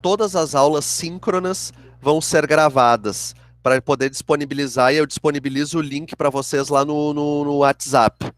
todas as aulas síncronas vão ser gravadas para poder disponibilizar, e eu disponibilizo o link para vocês lá no WhatsApp,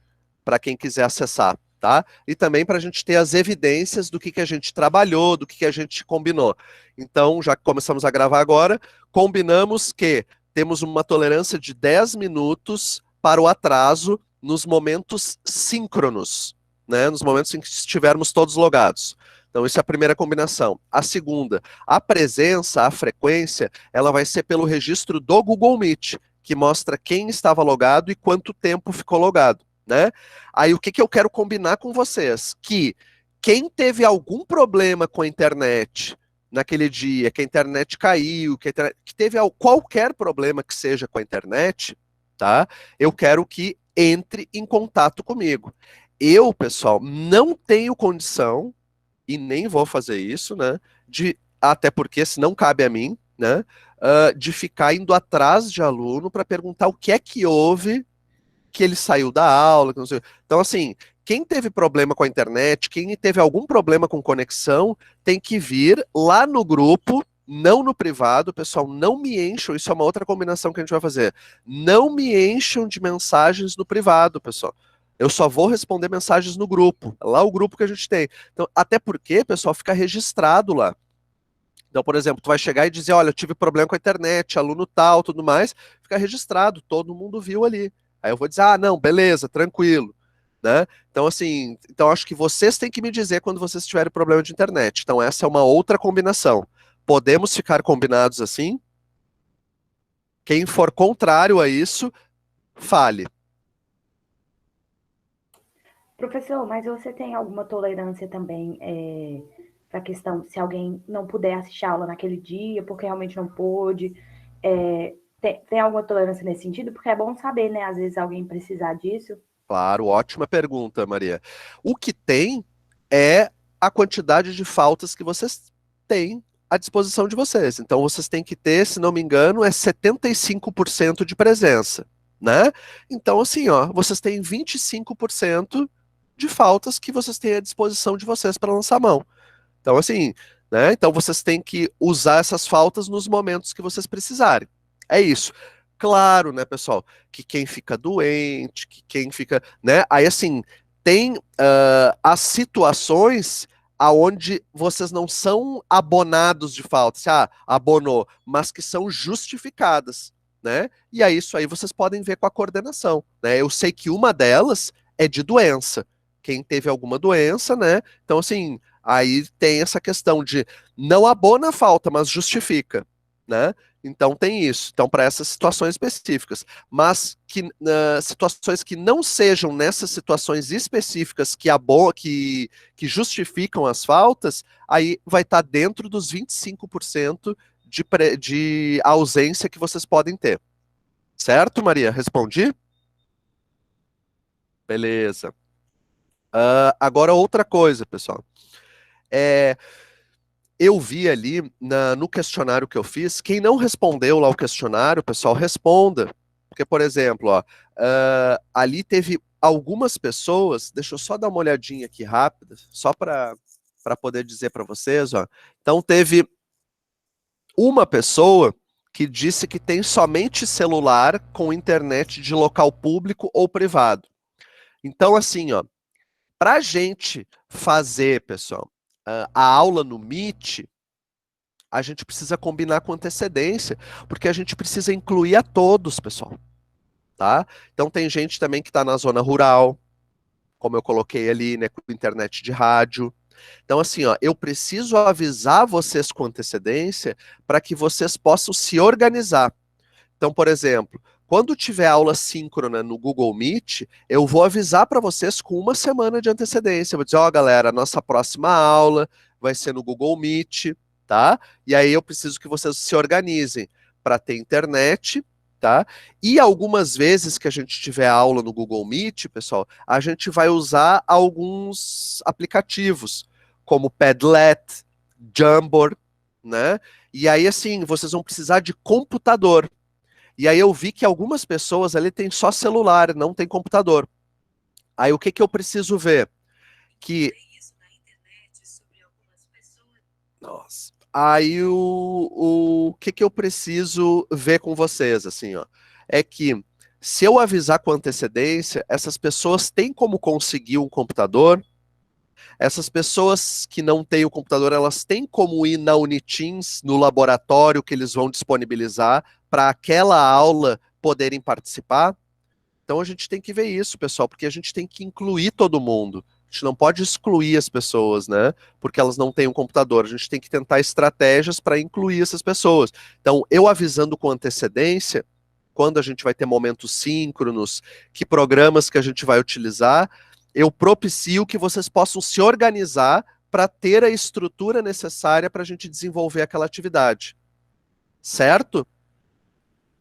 para quem quiser acessar, tá? E também para a gente ter as evidências do que a gente trabalhou, do que a gente combinou. Então, já que começamos a gravar agora, combinamos que temos uma tolerância de 10 minutos para o atraso nos momentos síncronos, né? Nos momentos em que estivermos todos logados. Então, essa é a primeira combinação. A segunda, a presença, a frequência, ela vai ser pelo registro do Google Meet, que mostra quem estava logado e quanto tempo ficou logado, né? Aí, o que eu quero combinar com vocês? Que quem teve algum problema com a internet naquele dia, que a internet caiu, que teve qualquer problema que seja com a internet, tá? Eu quero que entre em contato comigo. Eu, pessoal, não tenho condição e nem vou fazer isso, né? Até porque, se não cabe a mim, né? De ficar indo atrás de aluno para perguntar o que é que houve que ele saiu da aula. Que não sei. Então, assim, quem teve problema com a internet, quem teve algum problema com conexão, tem que vir lá no grupo, não no privado, pessoal, não me encham, isso é uma outra combinação que a gente vai fazer. Não me encham de mensagens no privado, pessoal. Eu só vou responder mensagens no grupo, lá o grupo que a gente tem. Então, até porque, pessoal, fica registrado lá. Então, por exemplo, tu vai chegar e dizer, olha, eu tive problema com a internet, aluno tal, tudo mais, fica registrado, todo mundo viu ali. Aí eu vou dizer, ah, não, beleza, tranquilo, né? Então, assim, então acho que vocês têm que me dizer quando vocês tiverem problema de internet. Então, essa é uma outra combinação. Podemos ficar combinados assim? Quem for contrário a isso, fale. Professor, mas você tem alguma tolerância também para a questão se alguém não puder assistir a aula naquele dia, porque realmente não pôde? Tem alguma tolerância nesse sentido? Porque é bom saber, né? Às vezes alguém precisar disso. Claro, ótima pergunta, Maria. O que tem é a quantidade de faltas que vocês têm à disposição de vocês. Então, vocês têm que ter, se não me engano, é 75% de presença, né? Então, assim, ó, vocês têm 25% de faltas que vocês têm à disposição de vocês para lançar mão. Então, assim, né? Então, vocês têm que usar essas faltas nos momentos que vocês precisarem. É isso. Claro, né, pessoal, que quem fica doente, que quem fica, né? Aí, assim, tem as situações aonde vocês não são abonados de falta, abonou, mas que são justificadas, né? E aí isso aí vocês podem ver com a coordenação, né? Eu sei que uma delas é de doença. Quem teve alguma doença, né? Então, assim, aí tem essa questão de não abona a falta, mas justifica, né? Então tem isso. Então, para essas situações específicas. Mas que situações que não sejam nessas situações específicas que justificam as faltas, aí vai estar dentro dos 25% de ausência que vocês podem ter. Certo, Maria? Respondi? Beleza. Agora outra coisa, pessoal. É, eu vi ali no questionário que eu fiz, quem não respondeu lá o questionário, pessoal, responda. Porque, por exemplo, ó, ali teve algumas pessoas, deixa eu só dar uma olhadinha aqui rápida, só para poder dizer para vocês, ó. Então, teve uma pessoa que disse que tem somente celular com internet de local público ou privado. Então, assim, ó, para a gente fazer, pessoal, a aula no Meet, a gente precisa combinar com antecedência, porque a gente precisa incluir a todos, pessoal, tá? Então tem gente também que está na zona rural, como eu coloquei ali, né, com internet de rádio. Então assim, ó, eu preciso avisar vocês com antecedência para que vocês possam se organizar. Então, por exemplo, quando tiver aula síncrona no Google Meet, eu vou avisar para vocês com uma semana de antecedência. Eu vou dizer, ó, galera, a nossa próxima aula vai ser no Google Meet, tá? E aí eu preciso que vocês se organizem para ter internet, tá? E algumas vezes que a gente tiver aula no Google Meet, pessoal, a gente vai usar alguns aplicativos, como Padlet, Jamboard, né? E aí, assim, vocês vão precisar de computador. E aí eu vi que algumas pessoas ali têm só celular, não tem computador. Aí o que que eu preciso ver? Que. Nossa. Aí o que eu preciso ver com vocês, assim, ó, é que se eu avisar com antecedência, essas pessoas têm como conseguir um computador. Essas pessoas que não têm o computador, elas têm como ir na Uniteams, no laboratório que eles vão disponibilizar para aquela aula poderem participar. Então a gente tem que ver isso, pessoal, porque a gente tem que incluir todo mundo. A gente não pode excluir as pessoas, né? Porque elas não têm um computador. A gente tem que tentar estratégias para incluir essas pessoas. Então, eu avisando com antecedência, quando a gente vai ter momentos síncronos, que programas que a gente vai utilizar, eu propicio que vocês possam se organizar para ter a estrutura necessária para a gente desenvolver aquela atividade. Certo?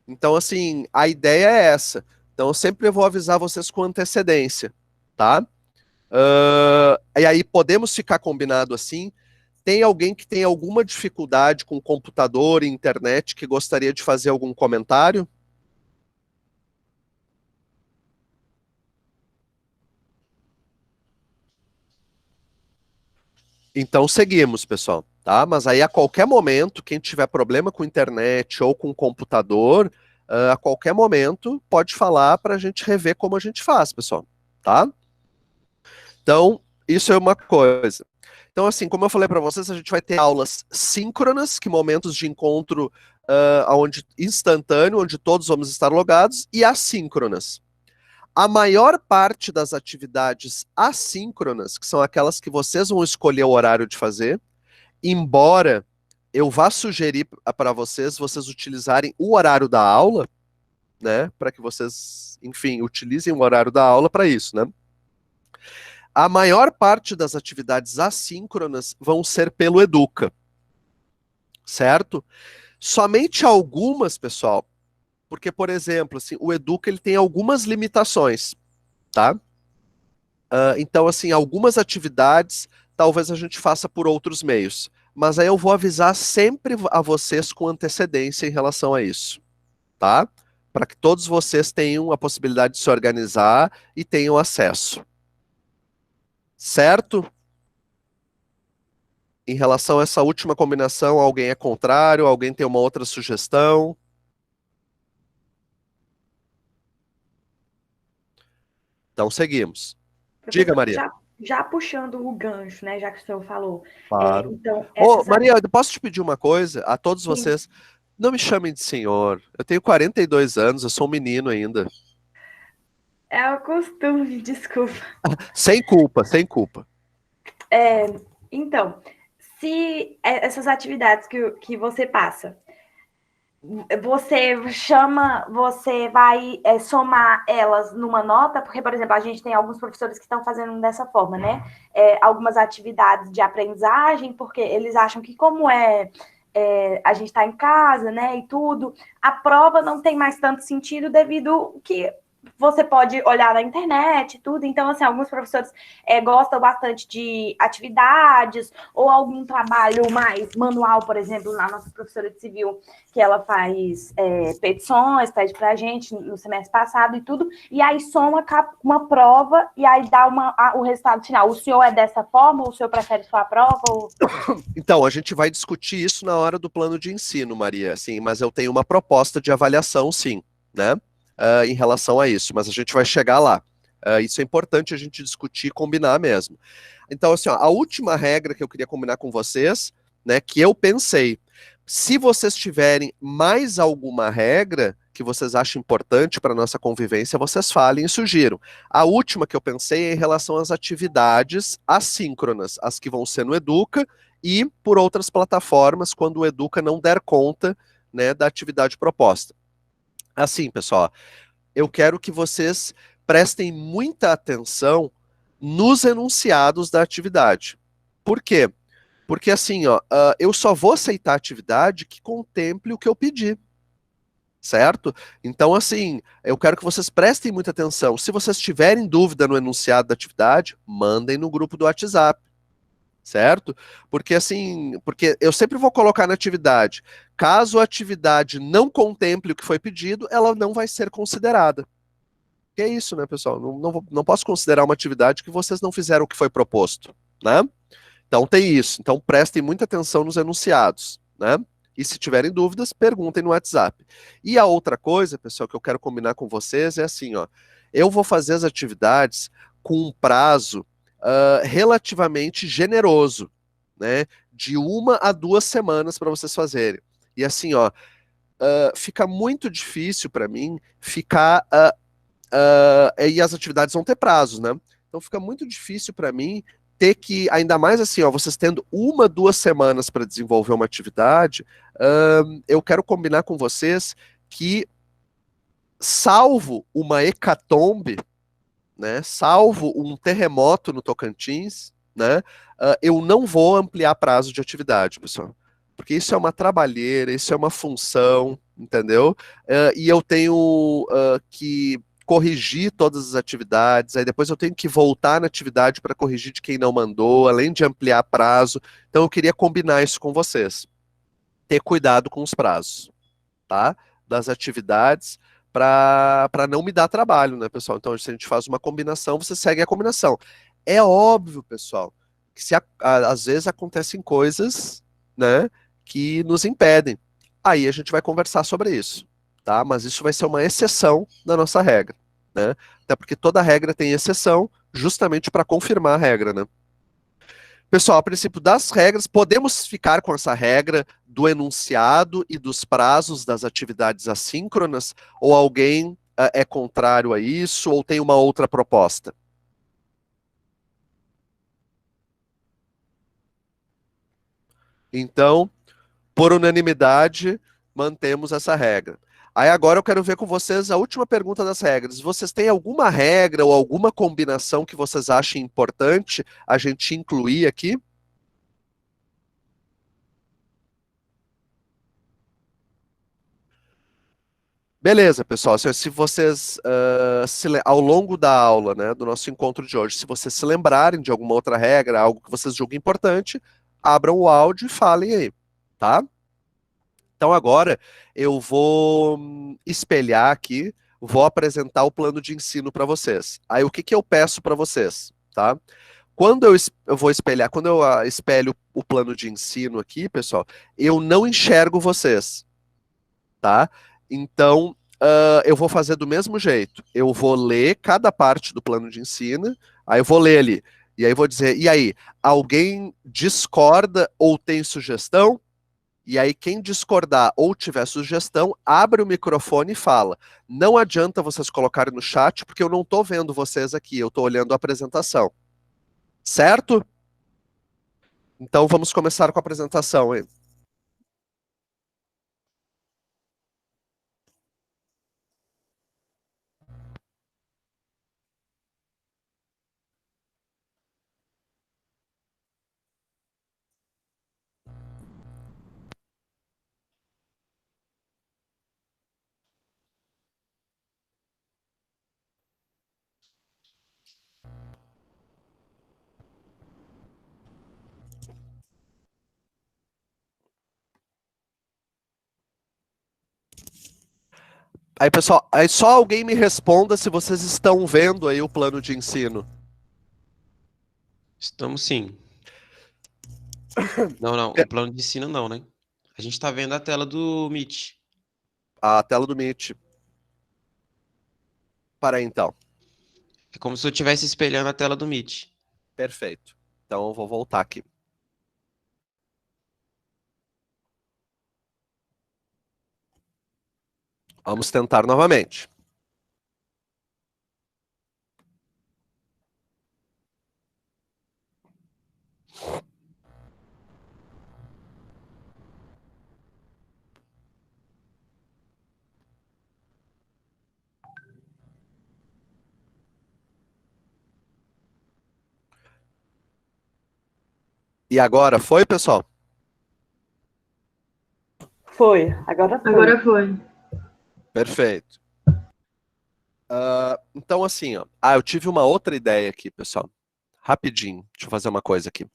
Então, assim, a ideia é essa. Então, eu sempre vou avisar vocês com antecedência, tá? E aí, podemos ficar combinado assim? Tem alguém que tem alguma dificuldade com computador e internet que gostaria de fazer algum comentário? Então, seguimos, pessoal, tá? Mas aí, a qualquer momento, quem tiver problema com internet ou com computador, a qualquer momento, pode falar para a gente rever como a gente faz, pessoal, tá? Então, isso é uma coisa. Então, assim, como eu falei para vocês, a gente vai ter aulas síncronas, que momentos de encontro onde, instantâneo, onde todos vamos estar logados, e assíncronas. A maior parte das atividades assíncronas, que são aquelas que vocês vão escolher o horário de fazer, embora eu vá sugerir para vocês utilizarem o horário da aula, né, para que vocês, enfim, utilizem o horário da aula para isso, né? A maior parte das atividades assíncronas vão ser pelo Educa, certo? Somente algumas, pessoal, porque, por exemplo, assim, o Educa ele tem algumas limitações, tá? Então, assim, algumas atividades talvez a gente faça por outros meios, mas aí eu vou avisar sempre a vocês com antecedência em relação a isso, tá? Para que todos vocês tenham a possibilidade de se organizar e tenham acesso, certo? Em relação a essa última combinação, alguém é contrário? Alguém tem uma outra sugestão? Então seguimos. Diga, Professor, Maria. já puxando o gancho, né, já que o senhor falou, Claro. então, Ô, essas Maria, eu posso te pedir uma coisa? A todos sim, vocês, não me chamem de senhor. Eu tenho 42 anos, eu sou um menino ainda. é o costume, desculpa. Sem culpa, sem culpa. Então, se essas atividades que você passa, você chama, você vai somar elas numa nota, porque, por exemplo, a gente tem alguns professores que estão fazendo dessa forma, né? Algumas atividades de aprendizagem, porque eles acham que como a gente está em casa, né, e tudo, a prova não tem mais tanto sentido devido que você pode olhar na internet e tudo. Então, assim, alguns professores gostam bastante de atividades ou algum trabalho mais manual, por exemplo, na nossa professora de civil, que ela faz petições, pede para a gente no semestre passado e tudo, e aí soma uma prova e aí dá o resultado final. O senhor é dessa forma ou o senhor prefere só a prova? Ou... Então, a gente vai discutir isso na hora do plano de ensino, Maria, sim, mas eu tenho uma proposta de avaliação, sim, né, em relação a isso, mas a gente vai chegar lá. Isso é importante a gente discutir e combinar mesmo. Então, assim, ó, a última regra que eu queria combinar com vocês, né, que eu pensei, se vocês tiverem mais alguma regra que vocês acham importante para a nossa convivência, vocês falem e sugiram. A última que eu pensei é em relação às atividades assíncronas, as que vão ser no Educa e por outras plataformas, quando o Educa não der conta, né, da atividade proposta. Assim, pessoal, eu quero que vocês prestem muita atenção nos enunciados da atividade. Por quê? Porque assim, ó, eu só vou aceitar a atividade que contemple o que eu pedi, certo? Então, assim, eu quero que vocês prestem muita atenção. Se vocês tiverem dúvida no enunciado da atividade, mandem no grupo do WhatsApp, certo? Porque assim, porque eu sempre vou colocar na atividade, caso a atividade não contemple o que foi pedido, ela não vai ser considerada. Que é isso, né, pessoal? Não posso considerar uma atividade que vocês não fizeram o que foi proposto, né? Então tem isso. Então prestem muita atenção nos enunciados, né? E se tiverem dúvidas, perguntem no WhatsApp. E a outra coisa, pessoal, que eu quero combinar com vocês é assim, ó. Eu vou fazer as atividades com um prazo relativamente generoso, né? De 1 a 2 semanas para vocês fazerem. E assim, ó, fica muito difícil para mim ficar. E as atividades vão ter prazos, né? Então fica muito difícil para mim ter que, ainda mais assim, ó, vocês tendo 1, 2 semanas para desenvolver uma atividade, eu quero combinar com vocês que, salvo uma hecatombe, né, salvo um terremoto no Tocantins, né, eu não vou ampliar prazo de atividade, pessoal. Porque isso é uma trabalheira, isso é uma função, entendeu? E eu tenho que corrigir todas as atividades, aí depois eu tenho que voltar na atividade para corrigir de quem não mandou, além de ampliar prazo. Então eu queria combinar isso com vocês. Ter cuidado com os prazos, tá? Das atividades para não me dar trabalho, né, pessoal? Então, se a gente faz uma combinação, você segue a combinação. É óbvio, pessoal, que às vezes acontecem coisas, né, que nos impedem. Aí a gente vai conversar sobre isso, tá? Mas isso vai ser uma exceção da nossa regra, né? Até porque toda regra tem exceção, justamente para confirmar a regra, né? Pessoal, a princípio das regras, podemos ficar com essa regra do enunciado e dos prazos das atividades assíncronas? Ou alguém é contrário a isso? Ou tem uma outra proposta? Então, por unanimidade, mantemos essa regra. Aí agora eu quero ver com vocês a última pergunta das regras. Vocês têm alguma regra ou alguma combinação que vocês achem importante a gente incluir aqui? Beleza, pessoal. Se vocês, ao longo da aula, né, do nosso encontro de hoje, se vocês se lembrarem de alguma outra regra, algo que vocês julguem importante, abram o áudio e falem aí, tá? Então agora eu vou espelhar aqui, vou apresentar o plano de ensino para vocês. Aí o que que eu peço para vocês, tá? Quando eu vou espelhar, quando eu espelho o plano de ensino aqui, pessoal, eu não enxergo vocês, tá? Então, eu vou fazer do mesmo jeito. Eu vou ler cada parte do plano de ensino, aí eu vou ler ali. E aí eu vou dizer, e aí, alguém discorda ou tem sugestão? E aí, quem discordar ou tiver sugestão, abre o microfone e fala. Não adianta vocês colocarem no chat, porque eu não estou vendo vocês aqui, eu estou olhando a apresentação. Certo? Então vamos começar com a apresentação, hein? Aí, pessoal, aí só alguém me responda se vocês estão vendo aí o plano de ensino. Estamos sim. Não, não, o plano de ensino não, né? A gente tá vendo a tela do Meet. A tela do Meet. Para aí, então. É como se eu estivesse espelhando a tela do Meet. Perfeito. Então eu vou voltar aqui. Vamos tentar novamente. E agora foi, pessoal? Foi, agora foi. Agora foi. Perfeito. Então, assim, ó. Eu tive uma outra ideia aqui, pessoal. Rapidinho. Deixa eu fazer uma coisa aqui.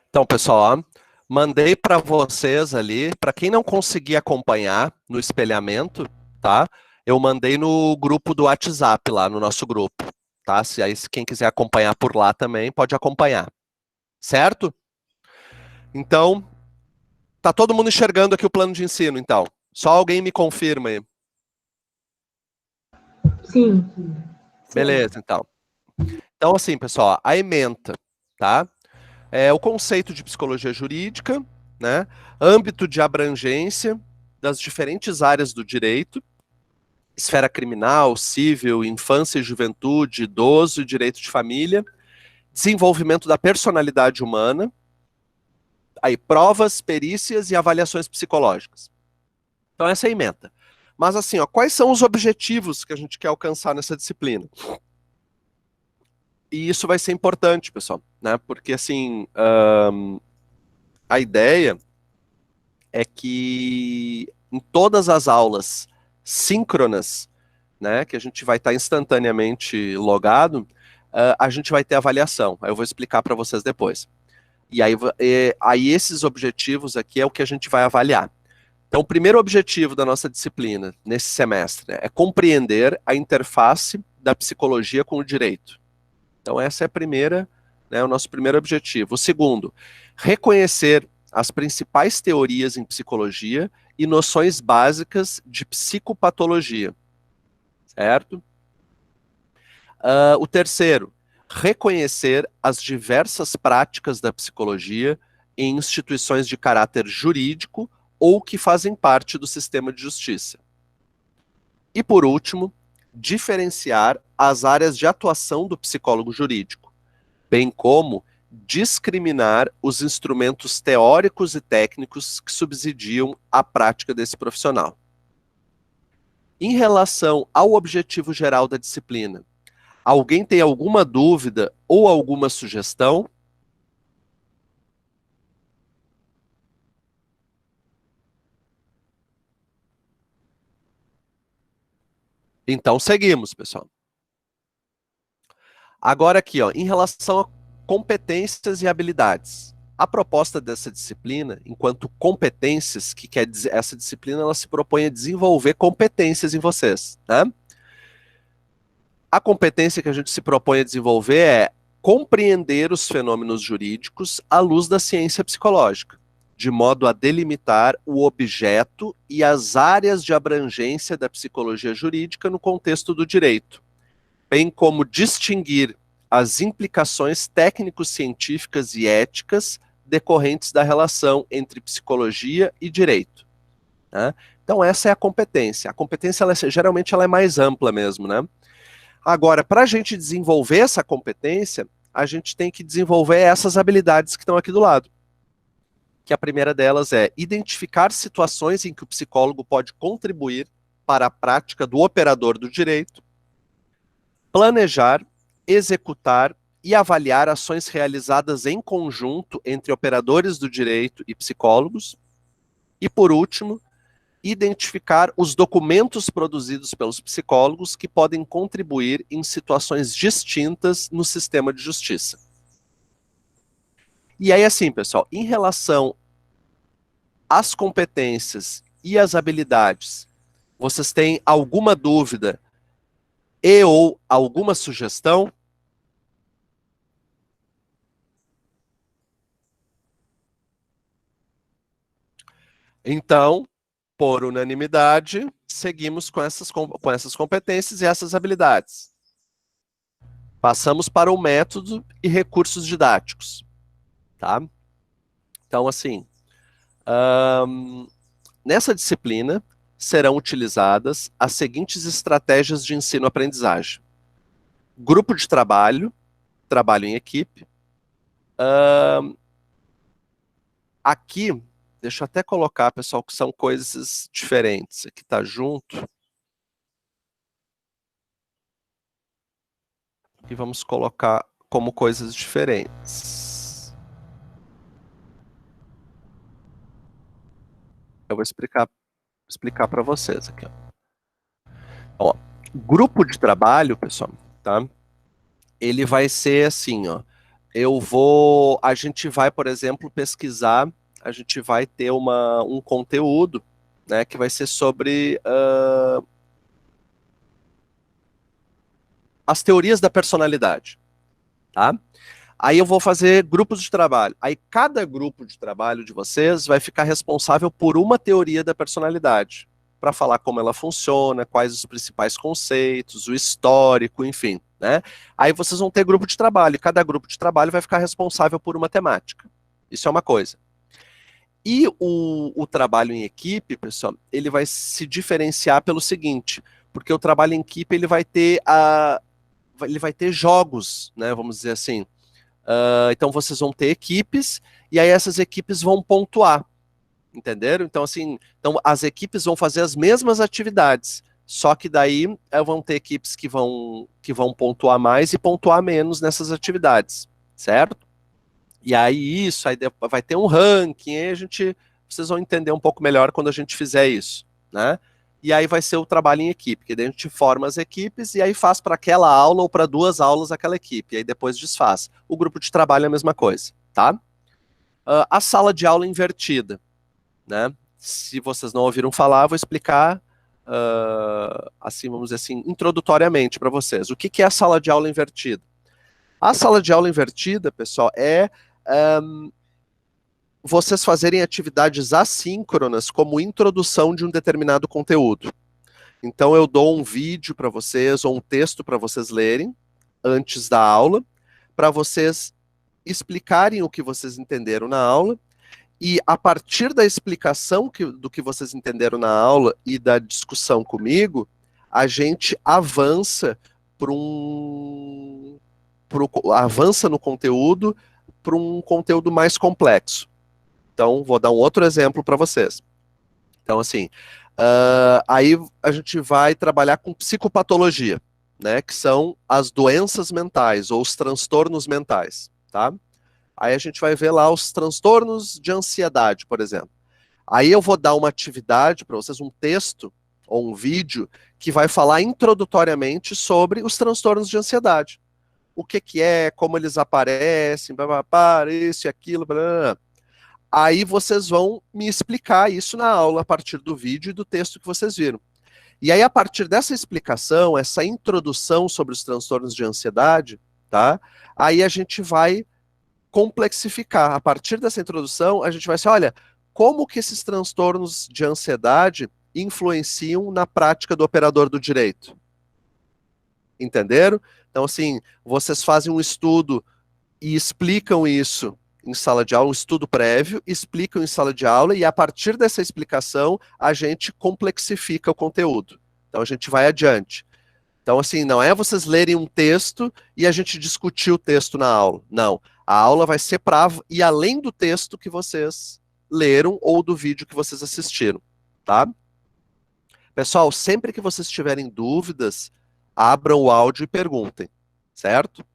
Então, pessoal, ó, mandei para vocês ali, para quem não conseguir acompanhar no espelhamento, tá? Eu mandei no grupo do WhatsApp lá, no nosso grupo, tá? Se aí quem quiser acompanhar por lá também, pode acompanhar. Certo? Então, tá todo mundo enxergando aqui o plano de ensino, então. Só alguém me confirma aí. Sim. Beleza, então. Então, assim, pessoal, a ementa, tá? É o conceito de psicologia jurídica, né? Âmbito de abrangência das diferentes áreas do direito, esfera criminal, civil, infância e juventude, idoso e direito de família, desenvolvimento da personalidade humana, aí provas, perícias e avaliações psicológicas. Então essa é a ementa. Mas assim, ó, quais são os objetivos que a gente quer alcançar nessa disciplina? E isso vai ser importante, pessoal, né? Porque assim, a ideia é que em todas as aulas síncronas, né, que a gente vai estar instantaneamente logado, a gente vai ter avaliação. Aí eu vou explicar para vocês depois. E aí esses objetivos aqui é o que a gente vai avaliar. Então, o primeiro objetivo da nossa disciplina nesse semestre, né, é compreender a interface da psicologia com o direito. Então, essa é a primeira, né, o nosso primeiro objetivo. O segundo, reconhecer as principais teorias em psicologia e noções básicas de psicopatologia. Certo? O terceiro, reconhecer as diversas práticas da psicologia em instituições de caráter jurídico ou que fazem parte do sistema de justiça. E por último, diferenciar as áreas de atuação do psicólogo jurídico, bem como discriminar os instrumentos teóricos e técnicos que subsidiam a prática desse profissional. Em relação ao objetivo geral da disciplina, alguém tem alguma dúvida ou alguma sugestão? Então seguimos, pessoal. Agora aqui, ó, em relação a competências e habilidades. A proposta dessa disciplina, enquanto competências, que quer dizer, essa disciplina ela se propõe a desenvolver competências em vocês, né? A competência que a gente se propõe a desenvolver é compreender os fenômenos jurídicos à luz da ciência psicológica, de modo a delimitar o objeto e as áreas de abrangência da psicologia jurídica no contexto do direito, bem como distinguir as implicações técnico-científicas e éticas decorrentes da relação entre psicologia e direito. Né? Então essa é a competência. A competência, geralmente, ela é mais ampla mesmo, né? Agora, para a gente desenvolver essa competência, a gente tem que desenvolver essas habilidades que estão aqui do lado. Que a primeira delas é identificar situações em que o psicólogo pode contribuir para a prática do operador do direito, planejar, executar e avaliar ações realizadas em conjunto entre operadores do direito e psicólogos, e, por último, identificar os documentos produzidos pelos psicólogos que podem contribuir em situações distintas no sistema de justiça. E aí, assim, pessoal, em relação às competências e às habilidades, vocês têm alguma dúvida e ou alguma sugestão? Então, por unanimidade, seguimos com essas competências e essas habilidades. Passamos para o método e recursos didáticos. Tá? Então, assim, nessa disciplina serão utilizadas as seguintes estratégias de ensino-aprendizagem. Grupo de trabalho, trabalho em equipe. Aqui, deixa eu até colocar, pessoal, que são coisas diferentes. Aqui tá junto. E vamos colocar como coisas diferentes. Eu vou explicar para vocês aqui. Ó, grupo de trabalho, pessoal, tá? Ele vai ser assim, ó. a gente vai, por exemplo, pesquisar, a gente vai ter um conteúdo, né, que vai ser sobre as teorias da personalidade, tá? Aí eu vou fazer grupos de trabalho. Aí cada grupo de trabalho de vocês vai ficar responsável por uma teoria da personalidade, para falar como ela funciona, quais os principais conceitos, o histórico, enfim, né? Aí vocês vão ter grupo de trabalho, e cada grupo de trabalho vai ficar responsável por uma temática. Isso é uma coisa. E o trabalho em equipe, pessoal, ele vai se diferenciar pelo seguinte, porque o trabalho em equipe ele vai ter jogos, né? Vamos dizer assim. Então vocês vão ter equipes, e aí essas equipes vão pontuar, entenderam? Então, assim, as equipes vão fazer as mesmas atividades, só que daí vão ter equipes que vão pontuar mais e pontuar menos nessas atividades, certo? E aí vai ter um ranking, aí vocês vão entender um pouco melhor quando a gente fizer isso, né? E aí vai ser o trabalho em equipe, que daí a gente forma as equipes e aí faz para aquela aula ou para 2 aulas aquela equipe, e aí depois desfaz. O grupo de trabalho é a mesma coisa, tá? A sala de aula invertida, né? Se vocês não ouviram falar, vou explicar, assim, vamos dizer assim, introdutoriamente para vocês. O que é a sala de aula invertida? A sala de aula invertida, pessoal, é vocês fazerem atividades assíncronas como introdução de um determinado conteúdo. Então eu dou um vídeo para vocês ou um texto para vocês lerem antes da aula, para vocês explicarem o que vocês entenderam na aula, e a partir da explicação do que vocês entenderam na aula e da discussão comigo, a gente avança avança no conteúdo para um conteúdo mais complexo. Então, vou dar um outro exemplo para vocês. Então, assim, aí a gente vai trabalhar com psicopatologia, né, que são as doenças mentais ou os transtornos mentais, tá? Aí a gente vai ver lá os transtornos de ansiedade, por exemplo. Aí eu vou dar uma atividade para vocês, um texto ou um vídeo que vai falar introdutoriamente sobre os transtornos de ansiedade. O que é, como eles aparecem, isso e aquilo, blá, blá, blá. Aí vocês vão me explicar isso na aula a partir do vídeo e do texto que vocês viram. E aí, a partir dessa explicação, essa introdução sobre os transtornos de ansiedade, tá? Aí a gente vai complexificar. A partir dessa introdução, a gente vai dizer, olha, como que esses transtornos de ansiedade influenciam na prática do operador do direito? Entenderam? Então, assim, vocês fazem um estudo e explicam isso em sala de aula, um estudo prévio, explicam em sala de aula, e a partir dessa explicação, a gente complexifica o conteúdo. Então, a gente vai adiante. Então, assim, não é vocês lerem um texto e a gente discutir o texto na aula. Não. A aula vai ser para ir além do texto que vocês leram ou do vídeo que vocês assistiram, tá? Pessoal, sempre que vocês tiverem dúvidas, abram o áudio e perguntem, certo?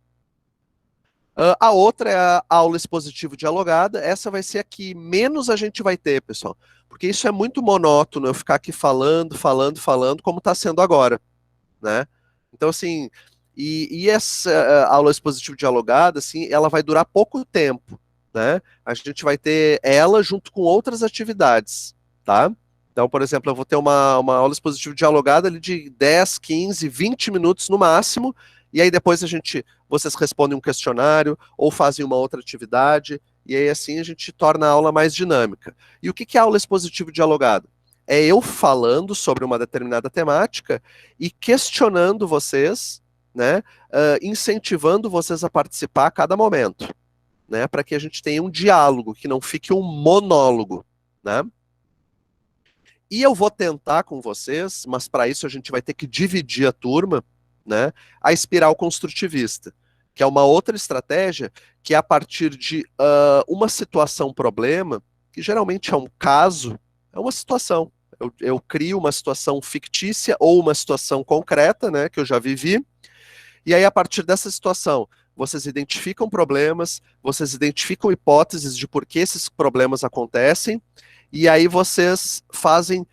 A outra é a aula expositiva dialogada. Essa vai ser a que menos a gente vai ter, pessoal. Porque isso é muito monótono, eu ficar aqui falando, como está sendo agora, né? Então, assim, e essa aula expositiva dialogada, assim, ela vai durar pouco tempo, né? A gente vai ter ela junto com outras atividades, tá? Então, por exemplo, eu vou ter uma aula expositiva dialogada ali de 10, 15, 20 minutos no máximo, e aí depois vocês respondem um questionário ou fazem uma outra atividade, e aí assim a gente torna a aula mais dinâmica. E o que é aula expositiva dialogada? É eu falando sobre uma determinada temática e questionando vocês, né, incentivando vocês a participar a cada momento, né, para que a gente tenha um diálogo, que não fique um monólogo, né? E eu vou tentar com vocês, mas para isso a gente vai ter que dividir a turma, né, a espiral construtivista, que é uma outra estratégia que é a partir de uma situação-problema, que geralmente é um caso, é uma situação. Eu crio uma situação fictícia ou uma situação concreta, né, que eu já vivi, e aí a partir dessa situação, vocês identificam problemas, vocês identificam hipóteses de por que esses problemas acontecem, e aí vocês fazem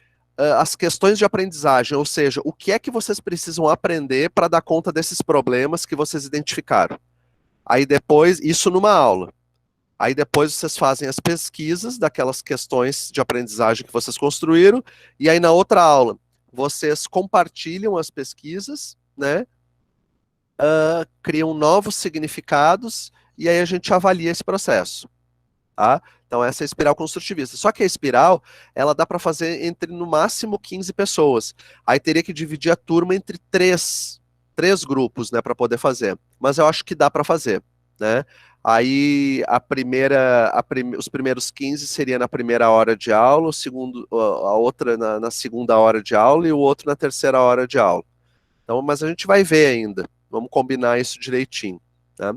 as questões de aprendizagem, ou seja, o que é que vocês precisam aprender para dar conta desses problemas que vocês identificaram. Aí depois, isso numa aula. Aí depois vocês fazem as pesquisas daquelas questões de aprendizagem que vocês construíram, e aí na outra aula vocês compartilham as pesquisas, né? Criam novos significados, e aí a gente avalia esse processo, tá? Então essa é a espiral construtivista. Só que a espiral, ela dá para fazer entre no máximo 15 pessoas. Aí teria que dividir a turma entre três grupos, né, para poder fazer. Mas eu acho que dá para fazer, né? Aí os primeiros 15 seria na primeira hora de aula, o segundo, a outra na segunda hora de aula e o outro na terceira hora de aula. Então, mas a gente vai ver ainda. Vamos combinar isso direitinho, né?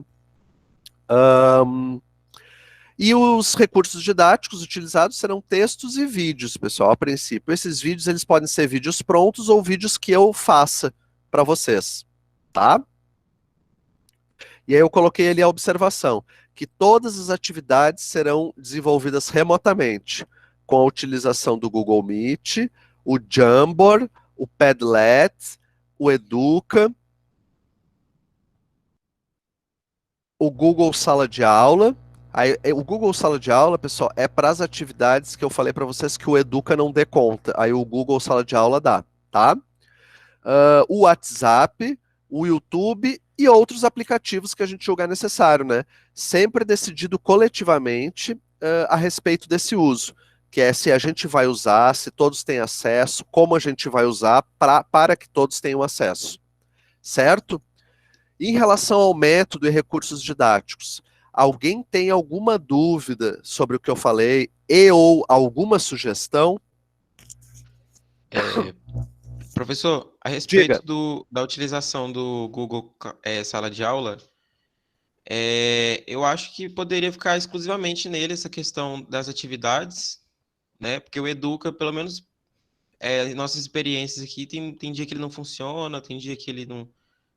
E os recursos didáticos utilizados serão textos e vídeos, pessoal, a princípio. Esses vídeos, eles podem ser vídeos prontos ou vídeos que eu faça para vocês, tá? E aí eu coloquei ali a observação, que todas as atividades serão desenvolvidas remotamente, com a utilização do Google Meet, o Jamboard, o Padlet, o Educa, o Google Sala de Aula. Aí, o Google Sala de Aula, pessoal, é para as atividades que eu falei para vocês que o Educa não dê conta. Aí o Google Sala de Aula dá, tá? O WhatsApp, o YouTube e outros aplicativos que a gente julgar necessário, né? Sempre decidido coletivamente a respeito desse uso, que é se a gente vai usar, se todos têm acesso, como a gente vai usar para que todos tenham acesso, certo? Em relação ao método e recursos didáticos, alguém tem alguma dúvida sobre o que eu falei e ou alguma sugestão? Professor, a Diga. respeito da utilização do Google Sala de Aula, eu acho que poderia ficar exclusivamente nele essa questão das atividades, né? Porque o Educa, pelo menos nossas experiências aqui, tem dia que ele não funciona, tem dia que ele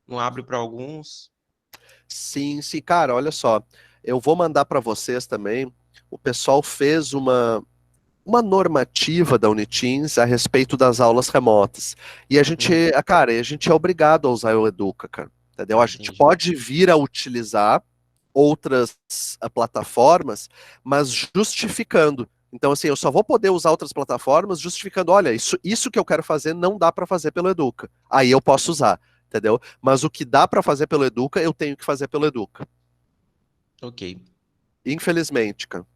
não abre para alguns. Sim, sim, cara, olha só. Eu vou mandar para vocês também. O pessoal fez uma normativa da Uniteams a respeito das aulas remotas. E a gente, cara, a gente é obrigado a usar o Educa, cara. Entendeu? A gente Entendi. pode vir a utilizar outras plataformas, mas justificando. Então, assim, eu só vou poder usar outras plataformas justificando, olha, isso que eu quero fazer não dá para fazer pelo Educa. Aí eu posso usar, entendeu? Mas o que dá para fazer pelo Educa, eu tenho que fazer pelo Educa. Ok. Infelizmente, cara.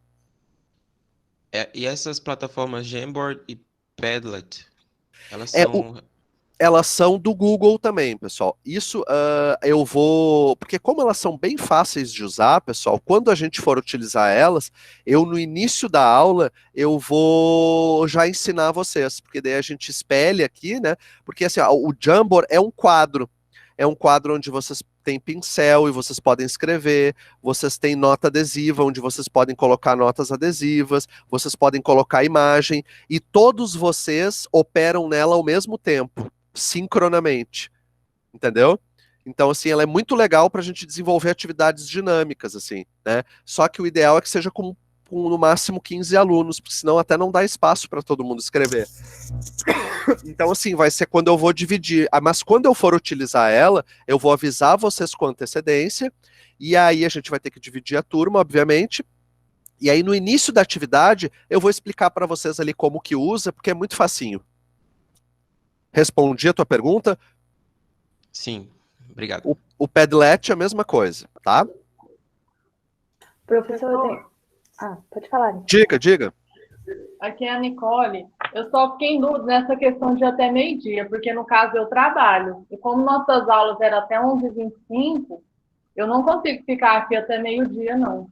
E essas plataformas Jamboard e Padlet, elas É, são... elas são do Google também, pessoal. Isso eu vou. Porque, como elas são bem fáceis de usar, pessoal, quando a gente for utilizar elas, eu no início da aula eu vou já ensinar vocês, porque daí a gente espelha aqui, né? Porque assim, ó, o Jamboard é um quadro. É um quadro onde vocês têm pincel e vocês podem escrever, vocês têm nota adesiva, onde vocês podem colocar notas adesivas, vocês podem colocar imagem, e todos vocês operam nela ao mesmo tempo sincronamente, entendeu? Então, assim, ela é muito legal para a gente desenvolver atividades dinâmicas, assim, né? Só que o ideal é que seja com no máximo 15 alunos, porque senão até não dá espaço para todo mundo escrever. Então, assim, vai ser quando eu vou dividir. Mas quando eu for utilizar ela, eu vou avisar vocês com antecedência, e aí a gente vai ter que dividir a turma, obviamente. E aí, no início da atividade, eu vou explicar para vocês ali como que usa, porque é muito facinho. Respondi a tua pergunta? Sim, obrigado. O Padlet é a mesma coisa, tá? Professor, eu tenho... pode falar. Diga. Aqui é a Nicole. Eu só fiquei em dúvida nessa questão de até meio-dia, porque no caso eu trabalho. E como nossas aulas eram até 11h25, eu não consigo ficar aqui até meio-dia, não.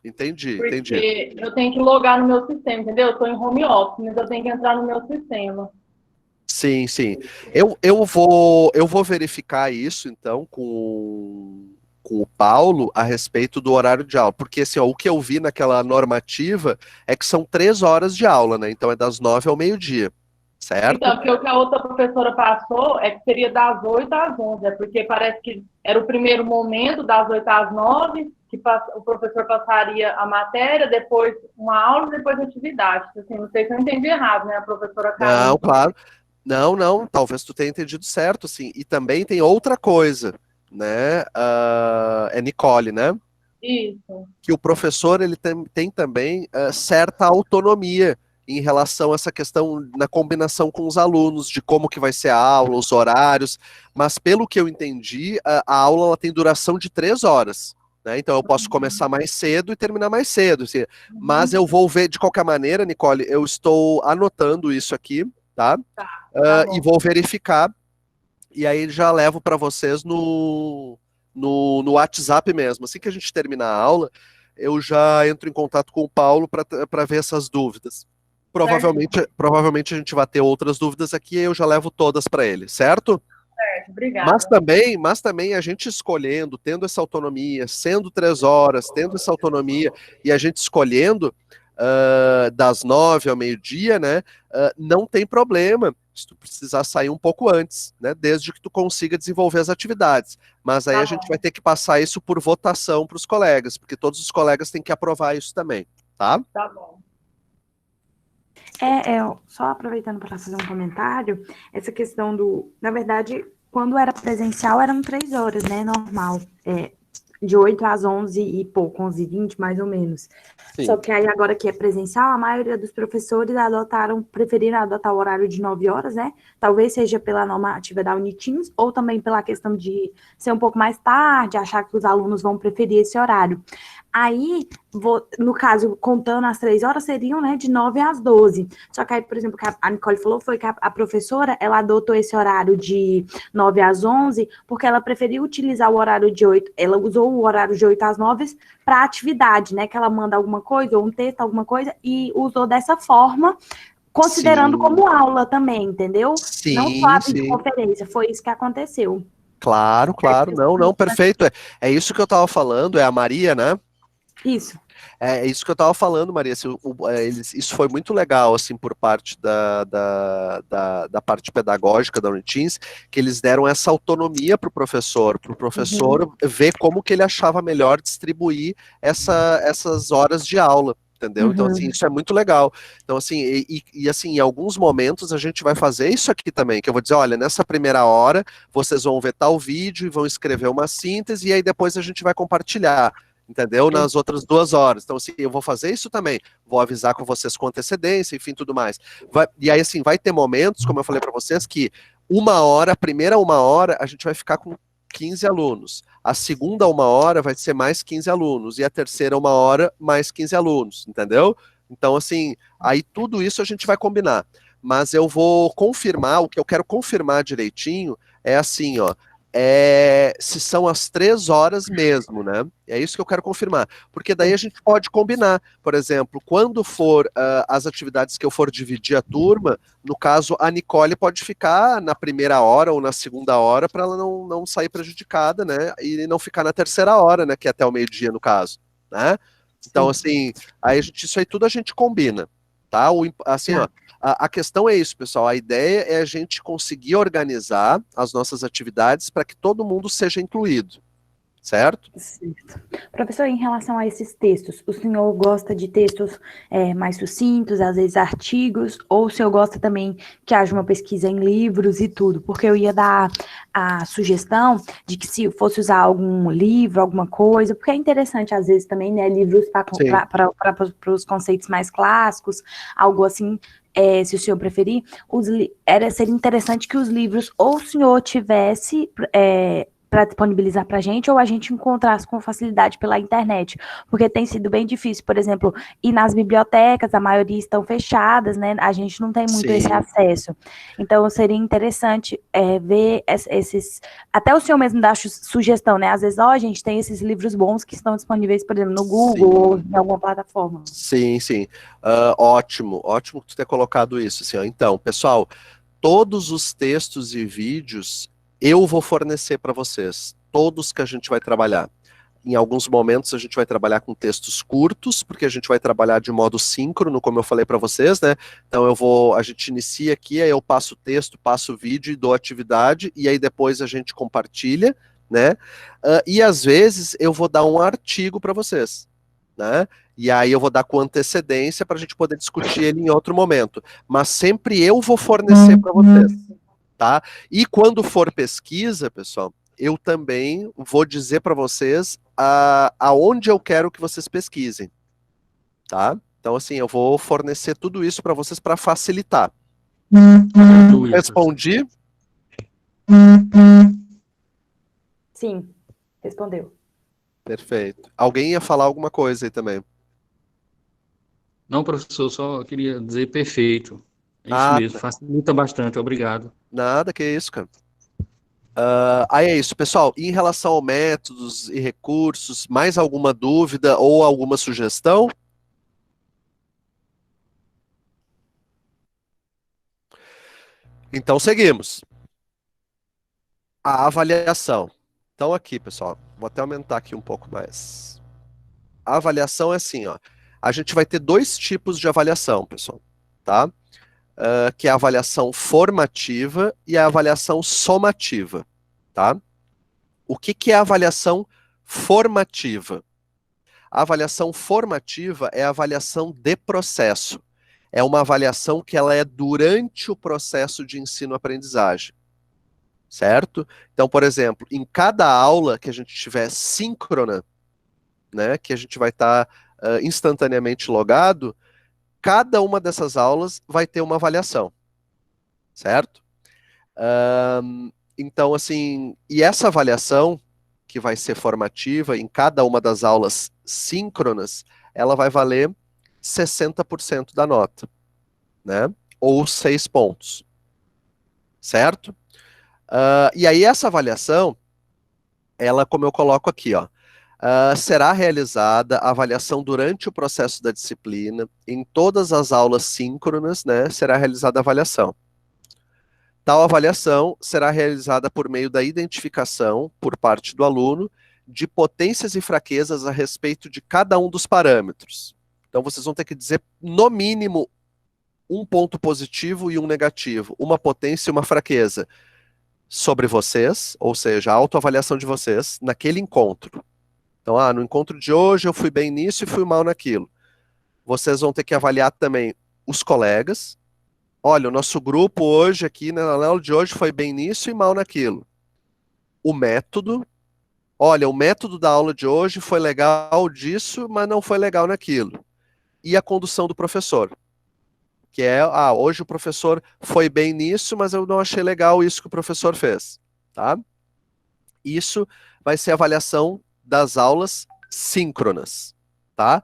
Entendi. Porque eu tenho que logar no meu sistema, entendeu? Eu estou em home office, mas eu tenho que entrar no meu sistema. Sim. Eu vou verificar isso, então, com o Paulo a respeito do horário de aula. Porque, assim, ó, o que eu vi naquela normativa é que são 3 horas de aula, né? Então é das 9 ao meio-dia, certo? Então, porque o que a outra professora passou é que seria das 8 às 11, porque parece que era o primeiro momento, das 8 às 9, que o professor passaria a matéria, depois uma aula, depois atividade. Assim, não sei se eu entendi errado, né, a professora Carmen? Não, claro. Não, talvez tu tenha entendido certo, assim. E também tem outra coisa. né? É Nicole, né? Isso. Que o professor ele tem também certa autonomia em relação a essa questão na combinação com os alunos, de como que vai ser a aula, os horários, mas pelo que eu entendi, a aula ela tem duração de 3 horas, né? Então eu posso começar mais cedo e terminar mais cedo, assim, mas eu vou ver, de qualquer maneira, Nicole, eu estou anotando isso aqui, tá? Tá E bom. vou verificar, e aí já levo para vocês no WhatsApp mesmo. Assim que a gente terminar a aula, eu já entro em contato com o Paulo para ver essas dúvidas. Provavelmente a gente vai ter outras dúvidas aqui e eu já levo todas para ele, certo? Certo, Mas obrigada. também a gente escolhendo, tendo essa autonomia, sendo 3 horas, tendo essa autonomia e a gente escolhendo das 9 ao meio-dia, né? Não tem problema se tu precisar sair um pouco antes, né? Desde que tu consiga desenvolver as atividades. Mas aí Tá a gente bom, vai ter que passar isso por votação para os colegas, porque todos os colegas têm que aprovar isso também, tá? tá bom. Só aproveitando para fazer um comentário, essa questão na verdade, quando era presencial eram 3 horas, né, normal, de 8 às 11 e pouco, 11h20 mais ou menos. Sim. Só que aí agora que é presencial, a maioria dos professores preferiram adotar o horário de 9 horas, né, talvez seja pela normativa da Uniteams, ou também pela questão de ser um pouco mais tarde, achar que os alunos vão preferir esse horário. Aí, no caso, contando as 3 horas, seriam, né, de 9 às 12. Só que aí, por exemplo, o que a Nicole falou foi que a professora, ela adotou esse horário de 9 às 11, porque ela preferiu utilizar o horário de 8, ela usou o horário de 8 às 9 para atividade, né, que ela manda alguma coisa, ou um texto, alguma coisa, e usou dessa forma, considerando Sim. como aula também, entendeu? Não só a Sim. videoconferência, foi isso que aconteceu. Claro, não, perfeito. É isso que eu estava falando, é a Maria, né? Isso. É isso que eu estava falando, Maria. Isso foi muito legal, assim, por parte da parte pedagógica da Uniteams, que eles deram essa autonomia para o professor ver como que ele achava melhor distribuir essas horas de aula. Entendeu? Então, assim, isso é muito legal. Então, assim, assim, em alguns momentos a gente vai fazer isso aqui também, que eu vou dizer, olha, nessa primeira hora, vocês vão ver tal vídeo e vão escrever uma síntese, e aí depois a gente vai compartilhar. Entendeu? Nas outras 2 horas. Então, assim, eu vou fazer isso também. Vou avisar com vocês com antecedência, enfim, tudo mais. E aí, assim, vai ter momentos, como eu falei para vocês, que a primeira 1 hora, a gente vai ficar com 15 alunos. A segunda 1 hora vai ser mais 15 alunos. E a terceira 1 hora, mais 15 alunos. Entendeu? Então, assim, aí tudo isso a gente vai combinar. Mas eu vou confirmar, o que eu quero confirmar direitinho é assim, ó. Se são as 3 horas mesmo, né? É isso que eu quero confirmar. Porque daí a gente pode combinar. Por exemplo, quando for as atividades que eu for dividir a turma, no caso, a Nicole pode ficar na primeira hora ou na segunda hora para ela não sair prejudicada, né? E não ficar na terceira hora, né? Que é até o meio-dia, no caso, né? Então, assim, isso aí tudo a gente combina, tá? Assim, ó, a questão é isso, pessoal. A ideia é a gente conseguir organizar as nossas atividades para que todo mundo seja incluído, certo? Certo. Professor, em relação a esses textos, o senhor gosta de textos mais sucintos, às vezes artigos, ou o senhor gosta também que haja uma pesquisa em livros e tudo? Porque eu ia dar a sugestão de que se fosse usar algum livro, alguma coisa, porque é interessante às vezes também, né, livros para os conceitos mais clássicos, algo assim. Se o senhor preferir, seria interessante que os livros ou o senhor tivesse para disponibilizar para a gente, ou a gente encontrasse com facilidade pela internet, porque tem sido bem difícil, por exemplo, ir nas bibliotecas, a maioria estão fechadas, né, a gente não tem muito esse acesso, então seria interessante ver até o senhor mesmo dá sugestão, né, às vezes, a gente tem esses livros bons que estão disponíveis, por exemplo, no Google, ou em alguma plataforma. Sim. Ótimo tu ter colocado isso, assim, ó. Então, pessoal, todos os textos e vídeos eu vou fornecer para vocês, todos que a gente vai trabalhar. Em alguns momentos a gente vai trabalhar com textos curtos, porque a gente vai trabalhar de modo síncrono, como eu falei para vocês, né? Então a gente inicia aqui, aí eu passo o texto, passo o vídeo e dou atividade, e aí depois a gente compartilha, né? E às vezes eu vou dar um artigo para vocês, né? E aí eu vou dar com antecedência para a gente poder discutir ele em outro momento. Mas sempre eu vou fornecer para vocês. Tá? E quando for pesquisa, pessoal, eu também vou dizer para vocês aonde eu quero que vocês pesquisem, tá? Então, assim, eu vou fornecer tudo isso para vocês para facilitar. Respondi? Sim, respondeu. Perfeito. Alguém ia falar alguma coisa aí também? Não, professor, só queria dizer perfeito. É isso Ah, mesmo, facilita bastante, obrigado. nada, que isso, cara. Aí é isso, pessoal. Em relação ao métodos e recursos, mais alguma dúvida ou alguma sugestão? Então seguimos. A avaliação. Então aqui, pessoal, vou até aumentar aqui um pouco mais. A avaliação é assim, ó. A gente vai ter dois tipos de avaliação, pessoal, tá? Que é a avaliação formativa e a avaliação somativa, tá? O que é a avaliação formativa? A avaliação formativa é a avaliação de processo. É uma avaliação que ela é durante o processo de ensino-aprendizagem, certo? Então, por exemplo, em cada aula que a gente tiver síncrona, né, que a gente vai estar instantaneamente logado, cada uma dessas aulas vai ter uma avaliação, certo? Então, assim, e essa avaliação, que vai ser formativa em cada uma das aulas síncronas, ela vai valer 60% da nota, né? Ou 6 pontos, certo? E aí essa avaliação, ela, como eu coloco aqui, ó, será realizada a avaliação durante o processo da disciplina, em todas as aulas síncronas, né, será realizada a avaliação. Tal avaliação será realizada por meio da identificação, por parte do aluno, de potências e fraquezas a respeito de cada um dos parâmetros. Então, vocês vão ter que dizer, no mínimo, um ponto positivo e um negativo, uma potência e uma fraqueza sobre vocês, ou seja, a autoavaliação de vocês, naquele encontro. Então, no encontro de hoje eu fui bem nisso e fui mal naquilo. Vocês vão ter que avaliar também os colegas. Olha, o nosso grupo hoje aqui, na aula de hoje, foi bem nisso e mal naquilo. O método. Olha, o método da aula de hoje foi legal disso, mas não foi legal naquilo. E a condução do professor. Que é, hoje o professor foi bem nisso, mas eu não achei legal isso que o professor fez. Tá? Isso vai ser a avaliação das aulas síncronas. Tá?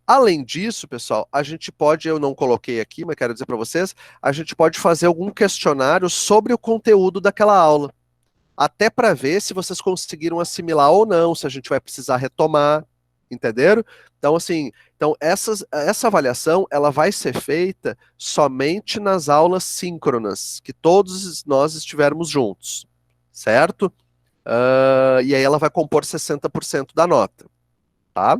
Além disso, pessoal, a gente pode, eu não coloquei aqui, mas quero dizer para vocês, a gente pode fazer algum questionário sobre o conteúdo daquela aula, até para ver se vocês conseguiram assimilar ou não, se a gente vai precisar retomar, entenderam? Então, assim, essa avaliação, ela vai ser feita somente nas aulas síncronas, que todos nós estivermos juntos, certo? E aí ela vai compor 60% da nota, tá?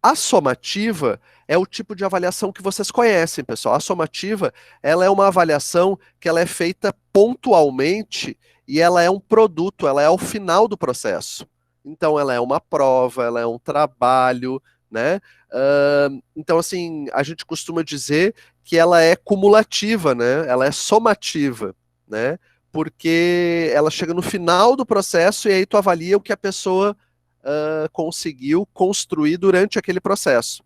A somativa é o tipo de avaliação que vocês conhecem, pessoal. A somativa, ela é uma avaliação que ela é feita pontualmente e ela é um produto, ela é ao final do processo. Então, ela é uma prova, ela é um trabalho, né? Então, assim, a gente costuma dizer que ela é cumulativa, né? Ela é somativa, né? Porque ela chega no final do processo e aí tu avalia o que a pessoa conseguiu construir durante aquele processo.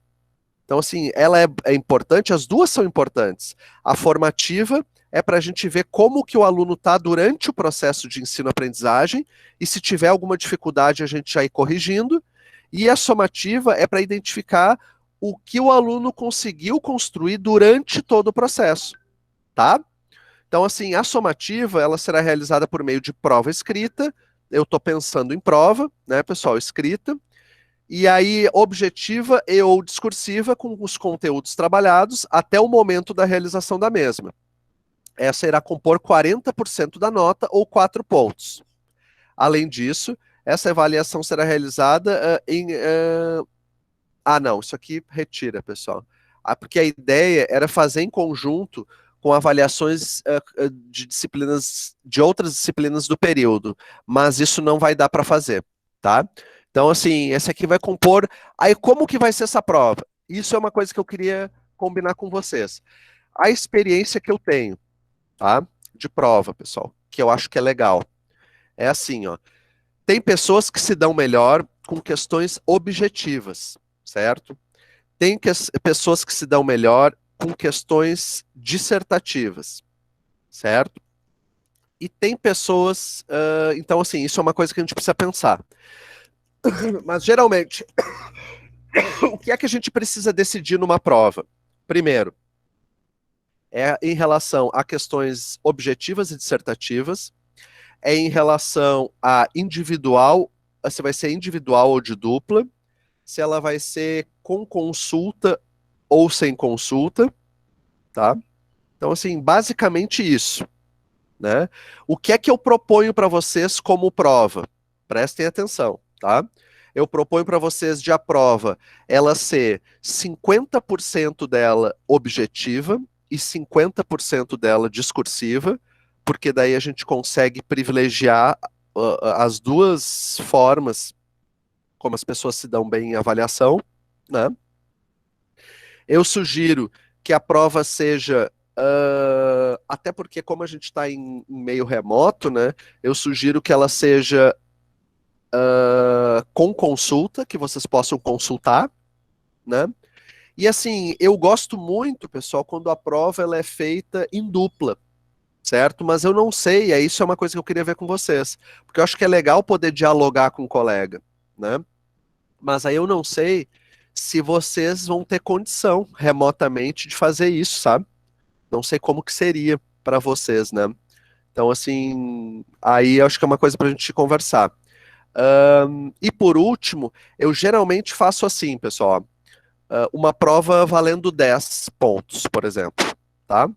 Então, assim, ela é importante, as duas são importantes. A formativa é para a gente ver como que o aluno está durante o processo de ensino-aprendizagem e se tiver alguma dificuldade a gente já ir corrigindo. E a somativa é para identificar o que o aluno conseguiu construir durante todo o processo, tá? Então, assim, a somativa, ela será realizada por meio de prova escrita. Eu estou pensando em prova, né, pessoal, escrita, e aí objetiva e ou discursiva com os conteúdos trabalhados até o momento da realização da mesma. Essa irá compor 40% da nota ou 4 pontos. Além disso, essa avaliação será realizada não, isso aqui retira, pessoal. Porque a ideia era fazer em conjunto com avaliações de disciplinas, de outras disciplinas do período, mas isso não vai dar para fazer, tá? Então, assim, esse aqui vai compor. Aí, como que vai ser essa prova? Isso é uma coisa que eu queria combinar com vocês. A experiência que eu tenho, tá? De prova, pessoal, que eu acho que é legal. É assim, ó. Tem pessoas que se dão melhor com questões objetivas, certo? Tem pessoas que se dão melhor com questões dissertativas, certo? E tem pessoas. Então, assim, isso é uma coisa que a gente precisa pensar. Mas, geralmente, o que é que a gente precisa decidir numa prova? Primeiro, é em relação a questões objetivas e dissertativas, é em relação a individual, se vai ser individual ou de dupla, se ela vai ser com consulta ou sem consulta, tá? Então, assim, basicamente isso, né? O que é que eu proponho para vocês como prova? Prestem atenção, tá? Eu proponho para vocês de a prova ela ser 50% dela objetiva e 50% dela discursiva, porque daí a gente consegue privilegiar as duas formas como as pessoas se dão bem em avaliação, né? Eu sugiro que a prova seja, até porque como a gente está em meio remoto, né? Eu sugiro que ela seja com consulta, que vocês possam consultar, né? E assim, eu gosto muito, pessoal, quando a prova ela é feita em dupla, certo? Mas eu não sei, isso é uma coisa que eu queria ver com vocês, porque eu acho que é legal poder dialogar com o colega, né? Mas aí eu não sei se vocês vão ter condição remotamente de fazer isso, sabe? Não sei como que seria para vocês, né? Então, assim, aí eu acho que é uma coisa para a gente conversar. E por último, eu geralmente faço assim, pessoal, uma prova valendo 10 pontos, por exemplo, tá?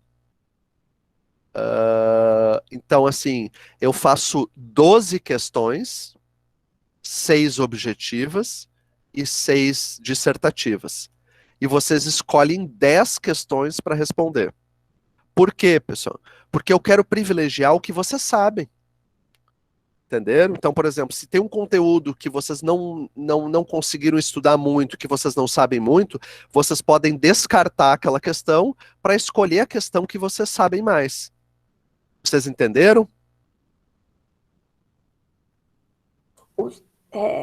Então, assim, eu faço 12 questões, 6 objetivas e 6 dissertativas. E vocês escolhem 10 questões para responder. Por quê, pessoal? Porque eu quero privilegiar o que vocês sabem. Entenderam? Então, por exemplo, se tem um conteúdo que vocês não conseguiram estudar muito, que vocês não sabem muito, vocês podem descartar aquela questão para escolher a questão que vocês sabem mais. Vocês entenderam?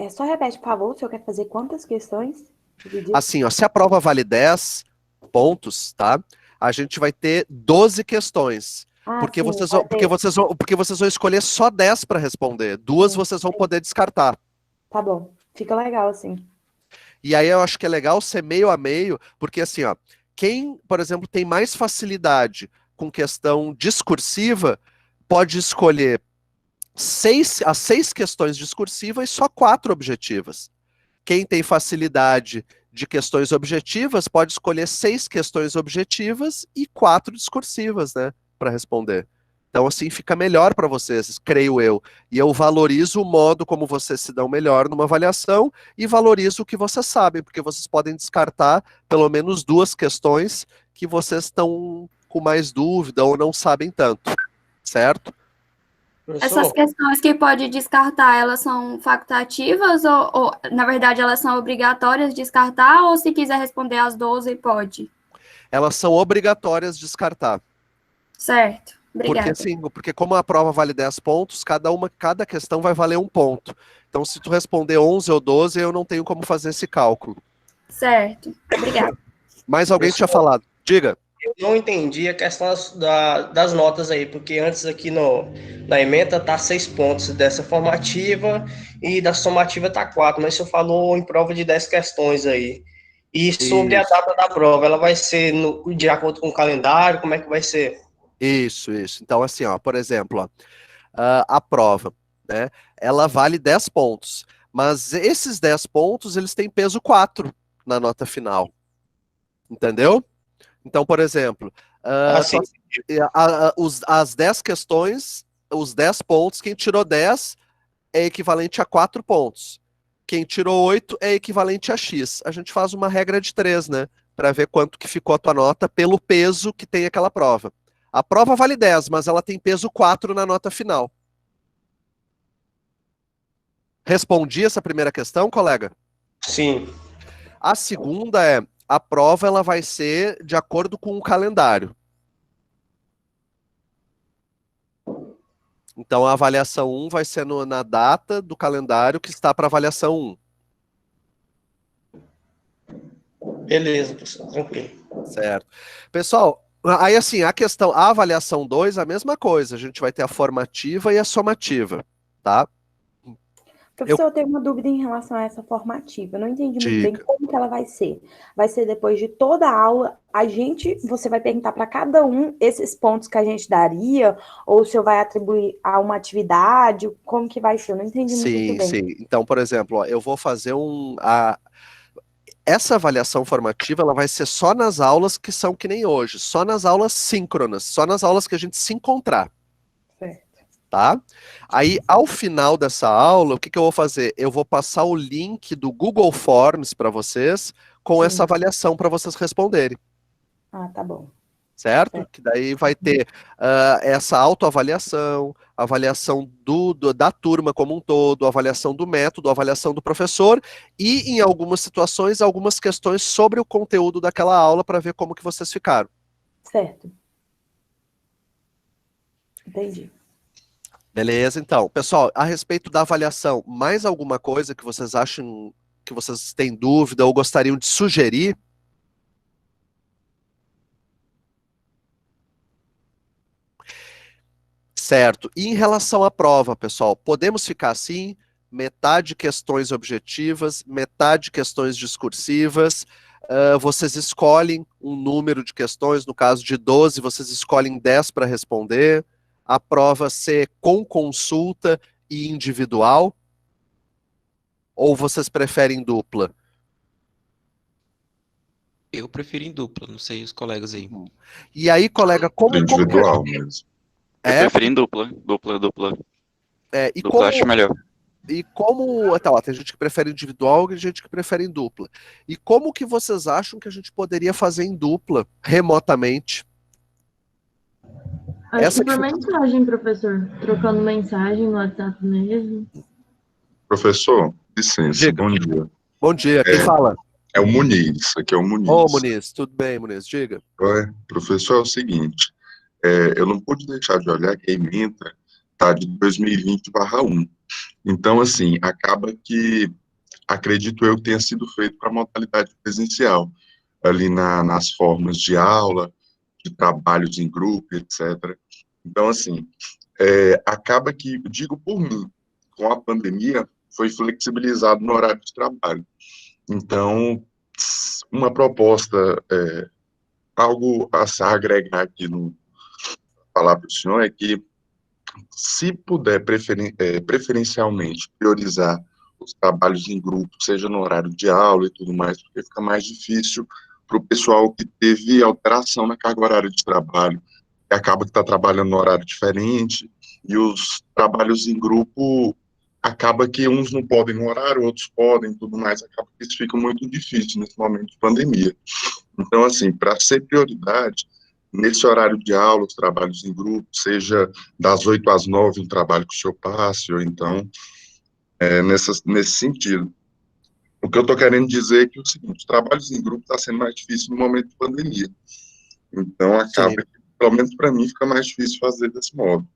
Só repete, por favor, o senhor quer fazer quantas questões? Divididas? Assim, ó, se a prova vale 10 pontos, tá? A gente vai ter 12 questões. Porque sim, vocês vão, porque vocês vão escolher só 10 para responder. Duas sim, vocês vão poder descartar. tá bom. Fica legal, assim. E aí eu acho que é legal ser meio a meio, porque assim, ó, quem, por exemplo, tem mais facilidade com questão discursiva, pode escolher as 6 questões discursivas e só 4 objetivas. Quem tem facilidade de questões objetivas pode escolher 6 questões objetivas e 4 discursivas, né, para responder. Então, assim, fica melhor para vocês, creio eu. E eu valorizo o modo como vocês se dão melhor numa avaliação e valorizo o que vocês sabem, porque vocês podem descartar pelo menos 2 questões que vocês estão com mais dúvida ou não sabem tanto, certo? Essas questões que pode descartar, elas são facultativas ou, na verdade, elas são obrigatórias de descartar ou se quiser responder as 12, pode? Elas são obrigatórias de descartar. Certo, obrigada. Porque como a prova vale 10 pontos, cada questão vai valer 1 ponto. Então, se tu responder 11 ou 12, eu não tenho como fazer esse cálculo. Certo, obrigada. Mais alguém tinha falado? Diga. Eu não entendi a questão das notas aí, porque antes aqui na ementa tá 6 pontos dessa formativa e da somativa tá 4, mas você falou em prova de 10 questões aí. E sobre a data da prova, ela vai ser de acordo com o calendário, como é que vai ser? Isso. Então, assim, ó, por exemplo, ó, a prova, né, ela vale 10 pontos, mas esses 10 pontos, eles têm peso 4 na nota final. Entendeu? Então, por exemplo, as 10 questões, os 10 pontos, quem tirou 10 é equivalente a 4 pontos. Quem tirou 8 é equivalente a X. A gente faz uma regra de 3, né? Para ver quanto que ficou a tua nota pelo peso que tem aquela prova. A prova vale 10, mas ela tem peso 4 na nota final. Respondi essa primeira questão, colega? Sim. A segunda é, a prova ela vai ser de acordo com o calendário. Então, a avaliação 1 vai ser na data do calendário que está para avaliação 1. Beleza, professor, tranquilo. Certo. Pessoal, aí assim, a avaliação 2, a mesma coisa. A gente vai ter a formativa e a somativa, tá? Professor, eu tenho uma dúvida em relação a essa formativa. Eu não entendi muito bem Diga. como que ela vai ser. Vai ser depois de toda a aula, você vai perguntar para cada um esses pontos que a gente daria, ou o senhor vai atribuir a uma atividade, como que vai ser? Eu não entendi muito bem. Sim. Então, por exemplo, ó, eu vou fazer essa avaliação formativa, ela vai ser só nas aulas que são que nem hoje, só nas aulas síncronas, só nas aulas que a gente se encontrar. Certo. Tá? Aí, ao final dessa aula, o que eu vou fazer? Eu vou passar o link do Google Forms para vocês, com essa avaliação para vocês responderem. Ah, tá bom. Certo? Que daí vai ter essa autoavaliação, avaliação da turma como um todo, avaliação do método, avaliação do professor e, em algumas situações, algumas questões sobre o conteúdo daquela aula para ver como que vocês ficaram. Certo. Entendi. Beleza, então. Pessoal, a respeito da avaliação, mais alguma coisa que vocês acham que vocês têm dúvida ou gostariam de sugerir? Certo. E em relação à prova, pessoal, podemos ficar assim, metade questões objetivas, metade questões discursivas, vocês escolhem um número de questões, no caso de 12, vocês escolhem 10 para responder, a prova ser com consulta e individual, ou vocês preferem dupla? Eu prefiro em dupla, não sei os colegas aí. E aí, colega, como... Individual mesmo. Eu prefiro em dupla. Dupla. Dupla Eu acho melhor. E como... Tá, ó, tem gente que prefere individual e tem gente que prefere em dupla. E como que vocês acham que a gente poderia fazer em dupla, remotamente? Acho que por mensagem, professor. Trocando mensagem no WhatsApp mesmo. Professor, licença, Diga. bom dia. Bom dia, quem fala? É o Muniz, aqui é o Muniz. Ô, Muniz, tudo bem, Muniz? Diga. Professor, é o seguinte, eu não pude deixar de olhar que a ementa está de 2020/1. Então, assim, acaba que, acredito eu, tenha sido feito para a modalidade presencial, ali nas formas de aula, de trabalhos em grupo, etc. Então, assim, acaba que, digo por mim, com a pandemia, foi flexibilizado no horário de trabalho. Então, uma proposta, algo a se agregar aqui falar para o senhor é que, se puder preferencialmente priorizar os trabalhos em grupo, seja no horário de aula e tudo mais, porque fica mais difícil para o pessoal que teve alteração na carga horária de trabalho, que acaba que está trabalhando no horário diferente, e os trabalhos em grupo, acaba que uns não podem no horário, outros podem, tudo mais, acaba que isso fica muito difícil nesse momento de pandemia. Então, assim, para ser prioridade, nesse horário de aula, os trabalhos em grupo, seja das 8 às 9, um trabalho que o senhor passe, ou então, nesse sentido. O que eu estou querendo dizer é que o seguinte, os trabalhos em grupo está sendo mais difícil no momento de pandemia. Então, acaba que, pelo menos para mim, fica mais difícil fazer desse modo.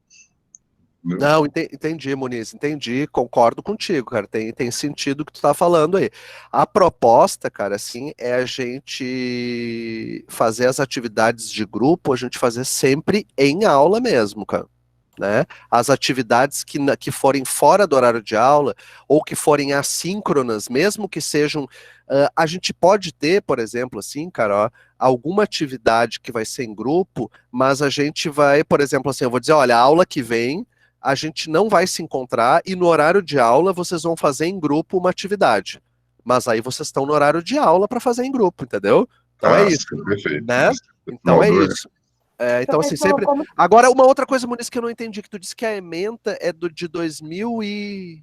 Não, entendi, Muniz, entendi, concordo contigo, cara, tem sentido o que tu tá falando aí. A proposta, cara, assim, é a gente fazer as atividades de grupo, a gente fazer sempre em aula mesmo, cara, né? As atividades que forem fora do horário de aula, ou que forem assíncronas, mesmo que sejam, a gente pode ter, por exemplo, assim, cara, ó, alguma atividade que vai ser em grupo, mas a gente vai, por exemplo, assim, eu vou dizer, olha, a aula que vem, a gente não vai se encontrar e no horário de aula vocês vão fazer em grupo uma atividade. Mas aí vocês estão no horário de aula para fazer em grupo, entendeu? Então é isso. Perfeito. Né? Então é isso. Então, assim, sempre... Agora, uma outra coisa, Muniz, que eu não entendi, que tu disse que a ementa é de 2000 e...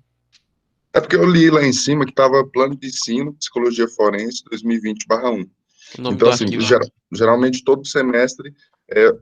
É porque eu li lá em cima que estava plano de ensino, psicologia forense, 2020/1. Então, assim, geralmente todo semestre...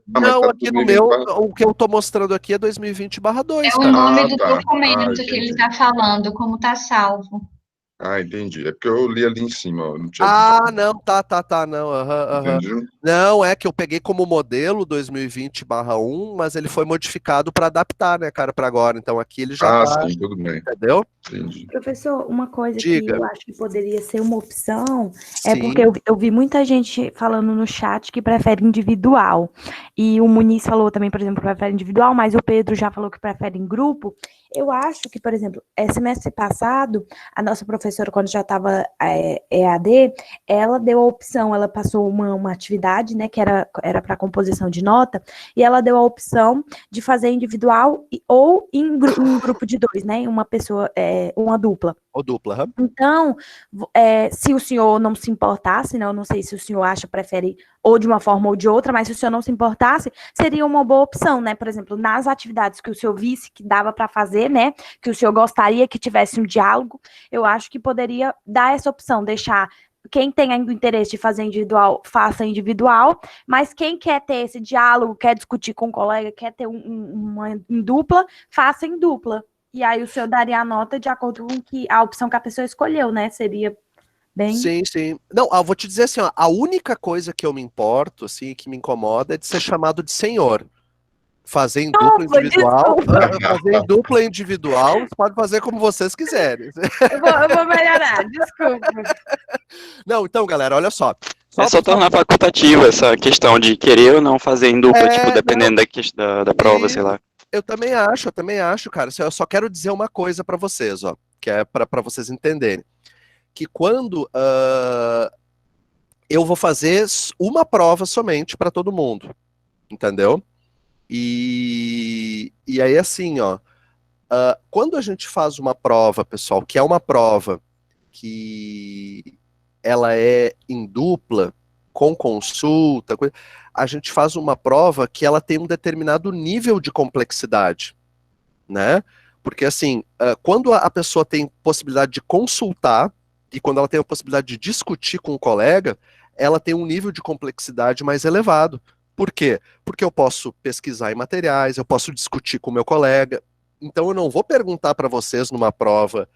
Não, aqui no meu, o que eu tô mostrando aqui é 2020/2. É o nome do documento que ele está falando, como está salvo. Ah, entendi. É porque eu li ali em cima, ó, não tinha Ah, visto. não, tá, não, aham. Entendi. Não, é que eu peguei como modelo 2020/1, mas ele foi modificado para adaptar, né, cara, para agora. Então aqui ele já Ah, tá, sim, tudo bem. entendeu? Entendi. Professor, uma coisa que Diga. eu acho que poderia ser uma opção é porque Sim. eu vi muita gente falando no chat que prefere individual. E o Muniz falou também, por exemplo, que prefere individual, mas o Pedro já falou que prefere em grupo. Eu acho que, por exemplo, semestre passado, a nossa professora, quando já estava EAD, ela deu a opção, ela passou uma atividade, né, que era para composição de nota, e ela deu a opção de fazer individual ou em grupo de dois, né? Uma pessoa, uma dupla. Ou dupla, aham. Então, se o senhor não se importasse, né, eu não sei se o senhor prefere ou de uma forma ou de outra, mas se o senhor não se importasse, seria uma boa opção, né? Por exemplo, nas atividades que o senhor visse que dava para fazer, né? Que o senhor gostaria que tivesse um diálogo, eu acho que poderia dar essa opção, deixar quem tem ainda o interesse de fazer individual, faça individual, mas quem quer ter esse diálogo, quer discutir com um colega, quer ter uma em dupla, faça em dupla. E aí o senhor daria a nota de acordo com a opção que a pessoa escolheu, né? Seria bem... Sim. Não, eu vou te dizer assim, ó, a única coisa que eu me importo, assim, que me incomoda é de ser chamado de senhor. Fazer em dupla individual, fazer em dupla individual, você pode fazer como vocês quiserem. Eu vou melhorar, desculpa. Não, então, galera, olha só. É só tornar facultativa essa questão de querer ou não fazer em dupla, tipo, dependendo da prova, sei lá. Eu também acho, cara. Eu só quero dizer uma coisa pra vocês, ó, que é pra vocês entenderem. Que quando eu vou fazer uma prova somente pra todo mundo, entendeu? E aí, assim, ó, quando a gente faz uma prova, pessoal, que é uma prova que ela é em dupla, com consulta, a gente faz uma prova que ela tem um determinado nível de complexidade, né? Porque, assim, quando a pessoa tem possibilidade de consultar e quando ela tem a possibilidade de discutir com o colega, ela tem um nível de complexidade mais elevado. Por quê? Porque eu posso pesquisar em materiais, eu posso discutir com o meu colega. Então, eu não vou perguntar para vocês numa prova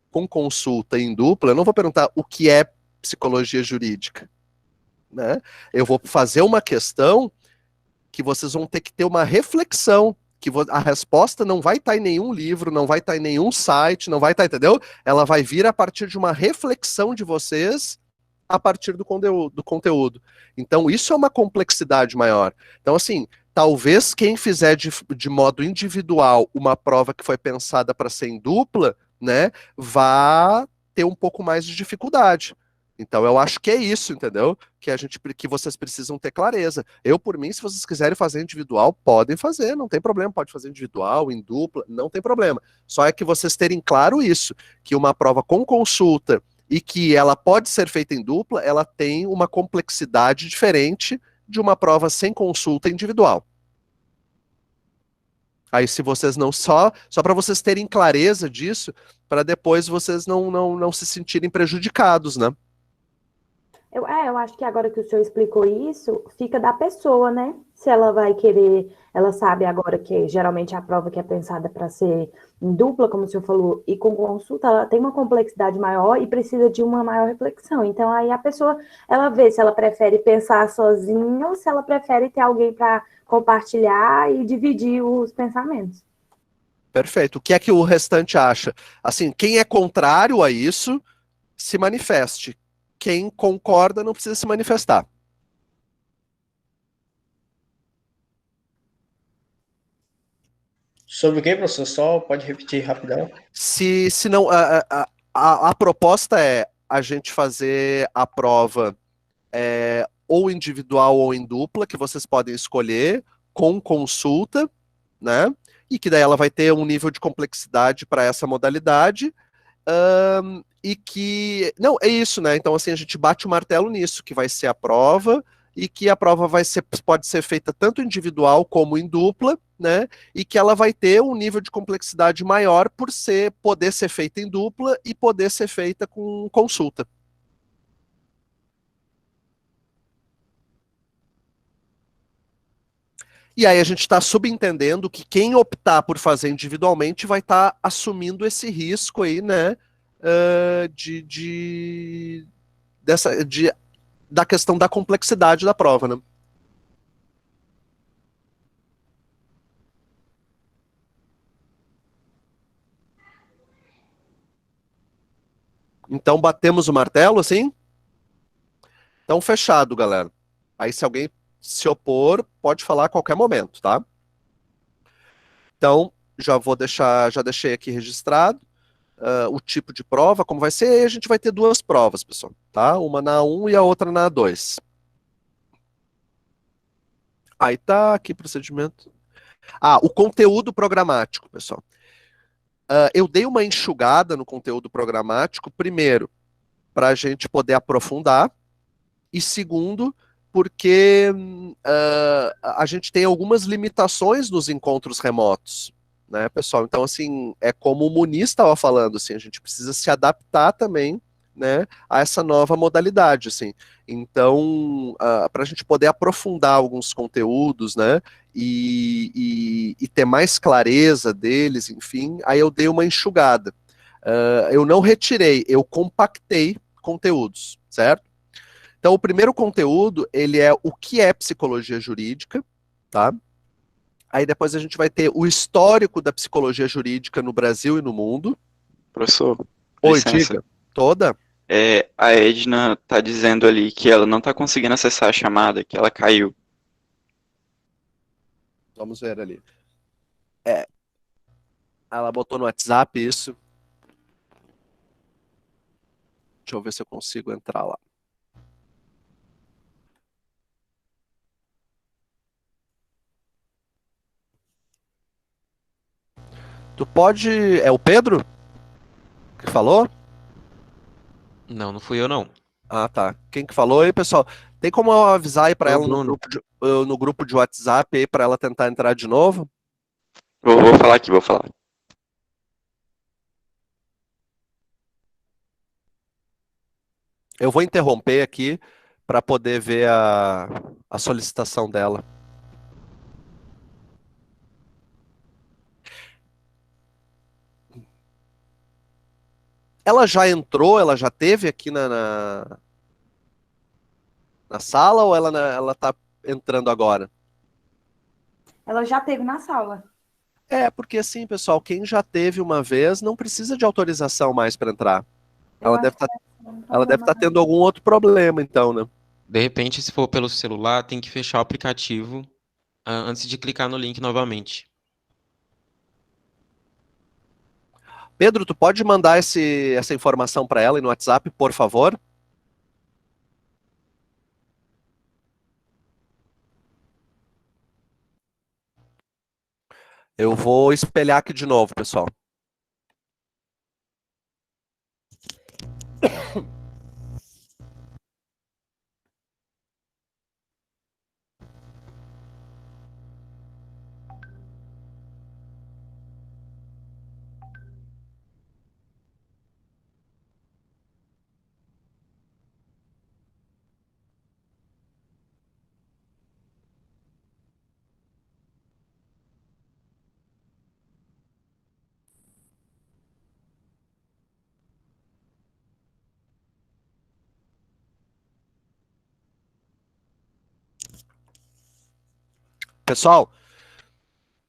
com consulta em dupla, eu não vou perguntar o que é psicologia jurídica, né? Eu vou fazer uma questão que vocês vão ter que ter uma reflexão, que a resposta não vai estar em nenhum livro, não vai estar em nenhum site, não vai estar, entendeu? Ela vai vir a partir de uma reflexão de vocês a partir do conteúdo. Então, isso é uma complexidade maior. Então, assim, talvez quem fizer de modo individual uma prova que foi pensada para ser em dupla, né, vá ter um pouco mais de dificuldade. Então, eu acho que é isso, entendeu? Que vocês precisam ter clareza. Eu, por mim, se vocês quiserem fazer individual, podem fazer, não tem problema. Pode fazer individual, em dupla, não tem problema. Só é que vocês terem claro isso, que uma prova com consulta e que ela pode ser feita em dupla, ela tem uma complexidade diferente de uma prova sem consulta individual. Aí, se vocês não só para vocês terem clareza disso, para depois vocês não se sentirem prejudicados, né? Eu acho que agora que o senhor explicou isso, fica da pessoa, né? Se ela vai querer, ela sabe agora que geralmente a prova que é pensada para ser em dupla, como o senhor falou, e com consulta, ela tem uma complexidade maior e precisa de uma maior reflexão. Então, aí a pessoa, ela vê se ela prefere pensar sozinha ou se ela prefere ter alguém para compartilhar e dividir os pensamentos. Perfeito. O que é que o restante acha? Assim, quem é contrário a isso, se manifeste. Quem concorda não precisa se manifestar. Sobre o que, professor? Só pode repetir rapidão. Se não, a proposta é a gente fazer a prova ou individual ou em dupla, que vocês podem escolher, com consulta, né? E que daí ela vai ter um nível de complexidade para essa modalidade. E que. Não, é isso, né? Então, assim, a gente bate o martelo nisso, que vai ser a prova, e que a prova pode ser feita tanto individual como em dupla, né? E que ela vai ter um nível de complexidade maior por poder ser feita em dupla e poder ser feita com consulta. E aí a gente está subentendendo que quem optar por fazer individualmente vai estar assumindo esse risco aí, né? da questão da complexidade da prova, né? Então, batemos o martelo, assim? Então, fechado, galera. Aí, se alguém se opor, pode falar a qualquer momento, tá? Então, já deixei aqui registrado o tipo de prova, como vai ser, a gente vai ter duas provas, pessoal, tá? Uma na A1 e a outra na A2. Aí tá aqui procedimento. O conteúdo programático, pessoal. Eu dei uma enxugada no conteúdo programático, primeiro, para a gente poder aprofundar, e segundo, porque a gente tem algumas limitações nos encontros remotos, né, pessoal? Então, assim, é como o Muniz estava falando, assim, a gente precisa se adaptar também, né, a essa nova modalidade, assim. Então, para a gente poder aprofundar alguns conteúdos, né, e ter mais clareza deles, enfim, aí eu dei uma enxugada. Eu não retirei, eu compactei conteúdos, certo? Então, o primeiro conteúdo, ele é o que é psicologia jurídica, tá? Aí depois a gente vai ter o histórico da psicologia jurídica no Brasil e no mundo. Professor, Oi, licença. diga. Toda? A Edna tá dizendo ali que ela não tá conseguindo acessar a chamada, que ela caiu. Vamos ver ali. Ela botou no WhatsApp isso. Deixa eu ver se eu consigo entrar lá. Tu pode... É o Pedro que falou? Não, não fui eu, não. Ah, tá. Quem que falou aí, pessoal? Tem como eu avisar aí pra Foi o ela Bruno. no grupo de WhatsApp aí pra ela tentar entrar de novo? Vou falar aqui, vou falar. Eu vou interromper aqui para poder ver a solicitação dela. Ela já entrou, ela já teve aqui na sala ou ela tá entrando agora? Ela já teve na sala. Porque assim, pessoal, quem já teve uma vez não precisa de autorização mais para entrar. Eu Ela acho deve que estar não tá ela deve dando estar tendo algum outro problema, então, né? De repente, se for pelo celular, tem que fechar o aplicativo antes de clicar no link novamente. Pedro, tu pode mandar essa informação para ela no WhatsApp, por favor? Eu vou espelhar aqui de novo, pessoal. Pessoal,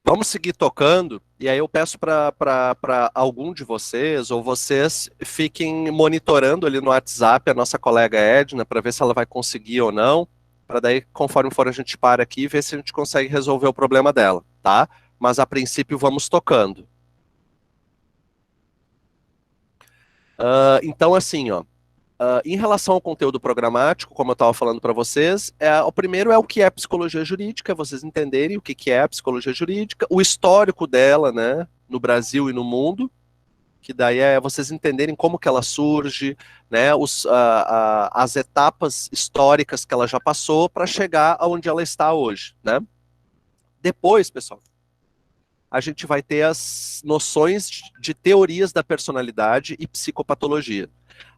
vamos seguir tocando, e aí eu peço para algum de vocês, ou vocês, fiquem monitorando ali no WhatsApp a nossa colega Edna, para ver se ela vai conseguir ou não, para daí, conforme for, a gente para aqui e ver se a gente consegue resolver o problema dela, tá? Mas a princípio vamos tocando. Então, assim, ó, em relação ao conteúdo programático, como eu estava falando para vocês, o primeiro é o que é psicologia jurídica, vocês entenderem o que é a psicologia jurídica, o histórico dela, né, no Brasil e no mundo, que daí é vocês entenderem como que ela surge, né, as etapas históricas que ela já passou para chegar aonde ela está hoje, né. Depois, pessoal, a gente vai ter as noções de teorias da personalidade e psicopatologia.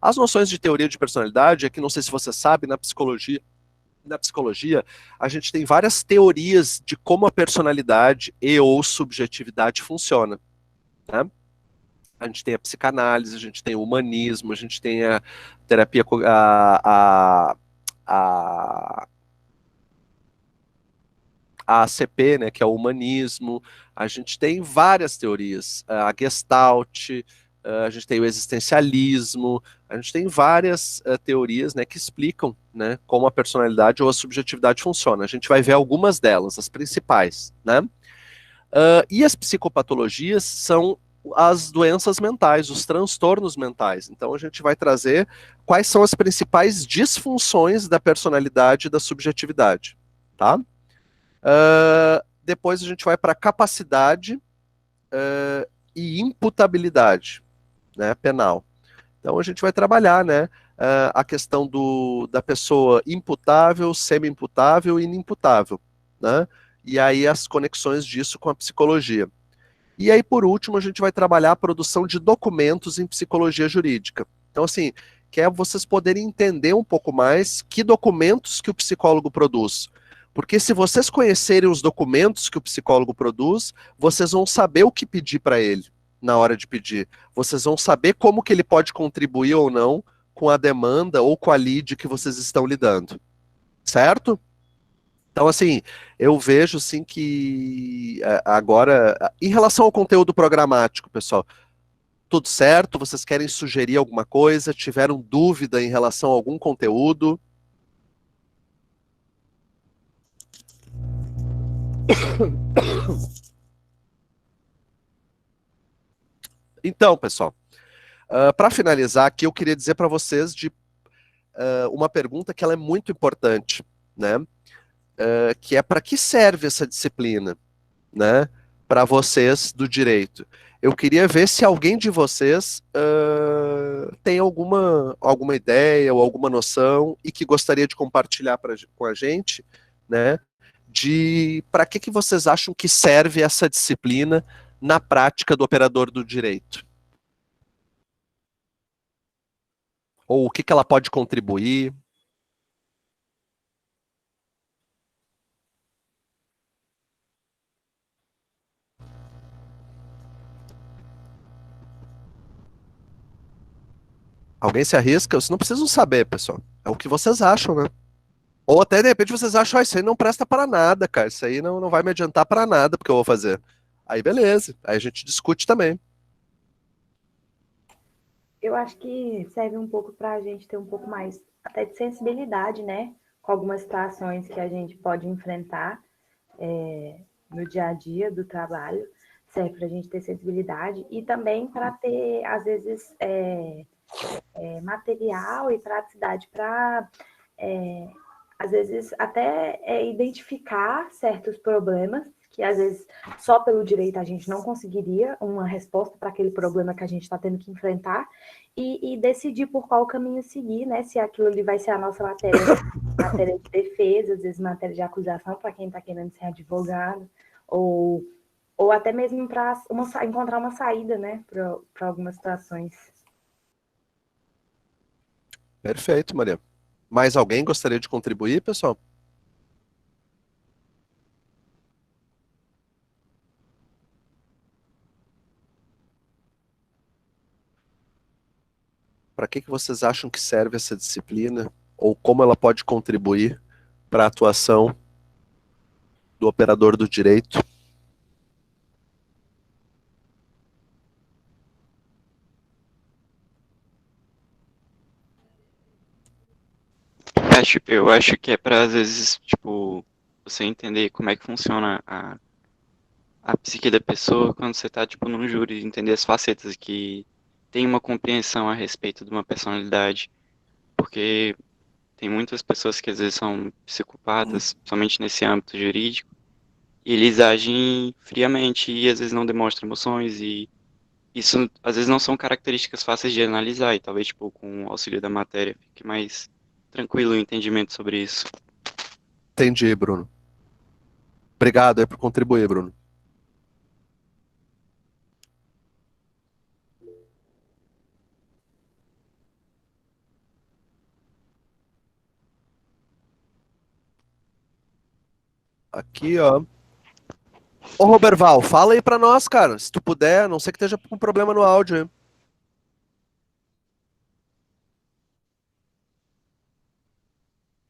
As noções de teoria de personalidade, aqui não sei se você sabe, na psicologia, a gente tem várias teorias de como a personalidade e ou subjetividade funciona, né? A gente tem a psicanálise, a gente tem o humanismo, a gente tem a terapia, a ACP, né, que é o humanismo, a gente tem várias teorias, a Gestalt, a gente tem o existencialismo, a gente tem várias teorias, né, que explicam, né, como a personalidade ou a subjetividade funciona. A gente vai ver algumas delas, as principais, né? E as psicopatologias são as doenças mentais, os transtornos mentais. Então a gente vai trazer quais são as principais disfunções da personalidade e da subjetividade, tá? Depois a gente vai para capacidade e imputabilidade, né, penal. Então a gente vai trabalhar, né, a questão da pessoa imputável, semi-imputável e inimputável, né? E aí as conexões disso com a psicologia. E aí, por último, a gente vai trabalhar a produção de documentos em psicologia jurídica. Então, assim, que é vocês poderem entender um pouco mais que documentos que o psicólogo produz. Porque se vocês conhecerem os documentos que o psicólogo produz, vocês vão saber o que pedir para ele na hora de pedir. Vocês vão saber como que ele pode contribuir ou não com a demanda ou com a lead que vocês estão lidando. Certo? Então, assim, eu vejo, assim, que agora, em relação ao conteúdo programático, pessoal, tudo certo? Vocês querem sugerir alguma coisa? Tiveram dúvida em relação a algum conteúdo? Então, pessoal, para finalizar aqui, eu queria dizer para vocês de uma pergunta que ela é muito importante, né? Que é para que serve essa disciplina, né? Para vocês do direito. Eu queria ver se alguém de vocês tem alguma ideia ou alguma noção e que gostaria de compartilhar com a gente, né? De para que vocês acham que serve essa disciplina na prática do operador do direito? Ou o que ela pode contribuir? Alguém se arrisca? Vocês não precisam saber, pessoal. É o que vocês acham, né? Ou até, de repente, vocês acham, isso aí não presta para nada, cara. Isso aí não vai me adiantar para nada porque eu vou fazer. Aí, beleza. Aí a gente discute também. Eu acho que serve um pouco para a gente ter um pouco mais até de sensibilidade, né? Com algumas situações que a gente pode enfrentar no dia a dia do trabalho. Serve para a gente ter sensibilidade e também para ter, às vezes, material e praticidade para, às vezes, até identificar certos problemas que, às vezes, só pelo direito a gente não conseguiria uma resposta para aquele problema que a gente está tendo que enfrentar e decidir por qual caminho seguir, né? Se aquilo ali vai ser a nossa matéria de defesa, às vezes matéria de acusação para quem está querendo ser advogado, ou até mesmo para encontrar uma saída, né, para algumas situações. Perfeito, Maria. Mais alguém gostaria de contribuir, pessoal? Para que vocês acham que serve essa disciplina? Ou como ela pode contribuir para a atuação do operador do direito? Eu acho que é para, às vezes, tipo, você entender como é que funciona a psique da pessoa quando você tá, tipo, num júri, entender as facetas que tem uma compreensão a respeito de uma personalidade, porque tem muitas pessoas que às vezes são psicopatas, somente nesse âmbito jurídico, e eles agem friamente e às vezes não demonstram emoções e isso às vezes não são características fáceis de analisar e talvez, tipo, com o auxílio da matéria fique mais tranquilo o entendimento sobre isso. Entendi, Bruno. Obrigado aí por contribuir, Bruno. Aqui, ó. Ô, Roberval, fala aí pra nós, cara, se tu puder, a não sei que esteja com problema no áudio, hein?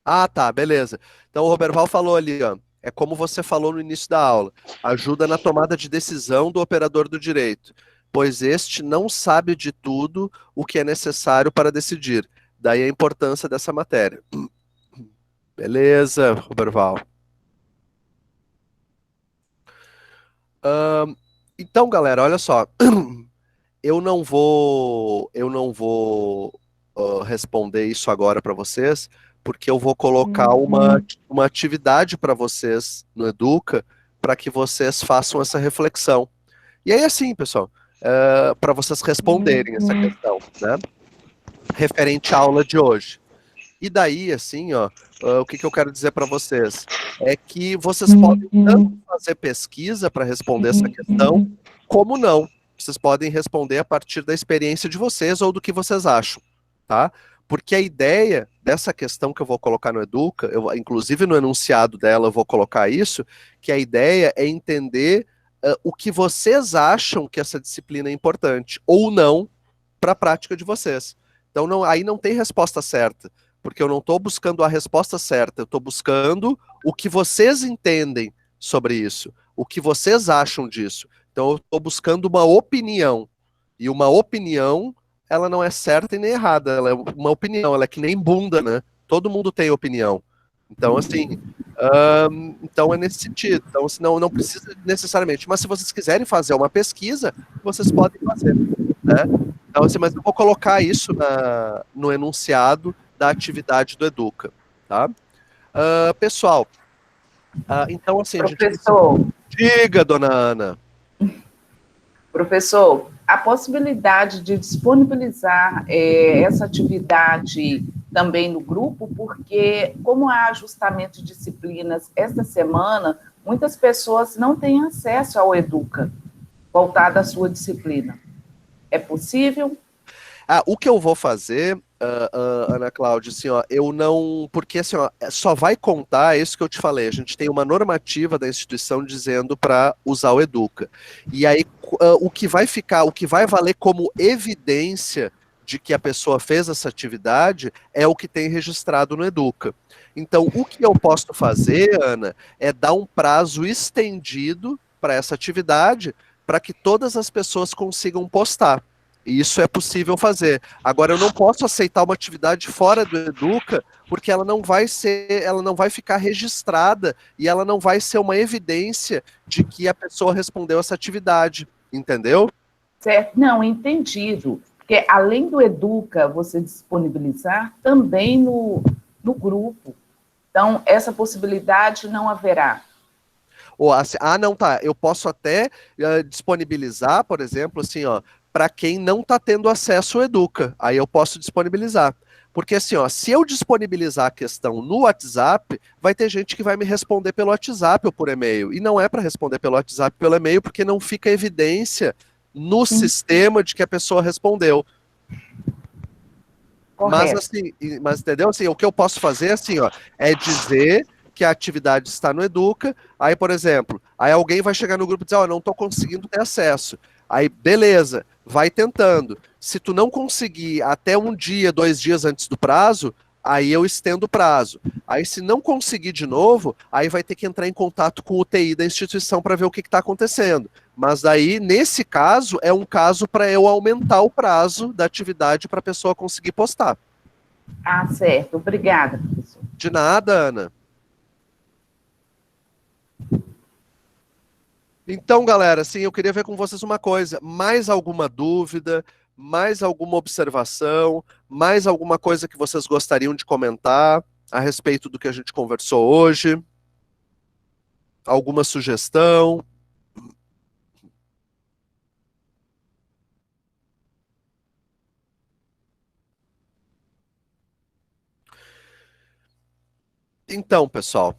Ah, tá, beleza. Então o Roberval falou ali, ó, é como você falou no início da aula, ajuda na tomada de decisão do operador do direito, pois este não sabe de tudo o que é necessário para decidir. Daí a importância dessa matéria. Beleza, Roberval. Então, galera, olha só. Eu não vou responder isso agora para vocês, porque eu vou colocar uma atividade para vocês no Educa, para que vocês façam essa reflexão. E aí, assim, pessoal, para vocês responderem essa questão, né? Referente à aula de hoje. E daí, assim, ó, o que eu quero dizer para vocês é que vocês podem tanto fazer pesquisa para responder essa questão, como não. Vocês podem responder a partir da experiência de vocês ou do que vocês acham, tá? Porque a ideia dessa questão que eu vou colocar no Educa, inclusive no enunciado dela eu vou colocar isso, que a ideia é entender o que vocês acham que essa disciplina é importante, ou não, para a prática de vocês. Então, aí não tem resposta certa, porque eu não estou buscando a resposta certa, eu estou buscando o que vocês entendem sobre isso, o que vocês acham disso. Então, eu estou buscando uma opinião, e uma opinião, ela não é certa e nem errada, ela é uma opinião, ela é que nem bunda, né? Todo mundo tem opinião. Então, assim, então é nesse sentido. Então, senão, não precisa necessariamente. Mas se vocês quiserem fazer uma pesquisa, vocês podem fazer, né? Então, assim, mas eu vou colocar isso no enunciado da atividade do Educa, tá? Pessoal, então, assim... Professor... Diga, dona Ana. Professor, a possibilidade de disponibilizar essa atividade também no grupo, porque como há ajustamento de disciplinas esta semana, muitas pessoas não têm acesso ao Educa, voltado à sua disciplina. É possível? O que eu vou fazer, Ana Cláudia, assim, ó, eu não... Porque, assim, ó, só vai contar isso que eu te falei. A gente tem uma normativa da instituição dizendo para usar o Educa. E aí, o que vai valer como evidência de que a pessoa fez essa atividade é o que tem registrado no Educa. Então, o que eu posso fazer, Ana, é dar um prazo estendido para essa atividade, para que todas as pessoas consigam postar. E isso é possível fazer. Agora, eu não posso aceitar uma atividade fora do Educa, porque ela não vai ficar registrada e ela não vai ser uma evidência de que a pessoa respondeu essa atividade, entendeu? Certo, não, entendido. Porque além do Educa, você disponibilizar também no grupo. Então, essa possibilidade não haverá. Não, tá. Eu posso até disponibilizar, por exemplo, assim, ó, para quem não está tendo acesso ao Educa. Aí eu posso disponibilizar. Porque assim, ó, se eu disponibilizar a questão no WhatsApp, vai ter gente que vai me responder pelo WhatsApp ou por e-mail. E não é para responder pelo WhatsApp, pelo e-mail, porque não fica evidência no sistema de que a pessoa respondeu. Correto. Mas entendeu? Assim, o que eu posso fazer assim, ó, é dizer que a atividade está no Educa. Aí, por exemplo, aí alguém vai chegar no grupo e dizer, ó, não estou conseguindo ter acesso. Aí, beleza, vai tentando. Se tu não conseguir até 1 dia, 2 dias antes do prazo, aí eu estendo o prazo. Aí, se não conseguir de novo, aí vai ter que entrar em contato com o TI da instituição para ver o que está acontecendo. Mas daí, nesse caso, é um caso para eu aumentar o prazo da atividade para a pessoa conseguir postar. Ah, certo. Obrigada, professor. De nada, Ana. Então, galera, assim, eu queria ver com vocês uma coisa. Mais alguma dúvida? Mais alguma observação? Mais alguma coisa que vocês gostariam de comentar a respeito do que a gente conversou hoje? Alguma sugestão? Então, pessoal,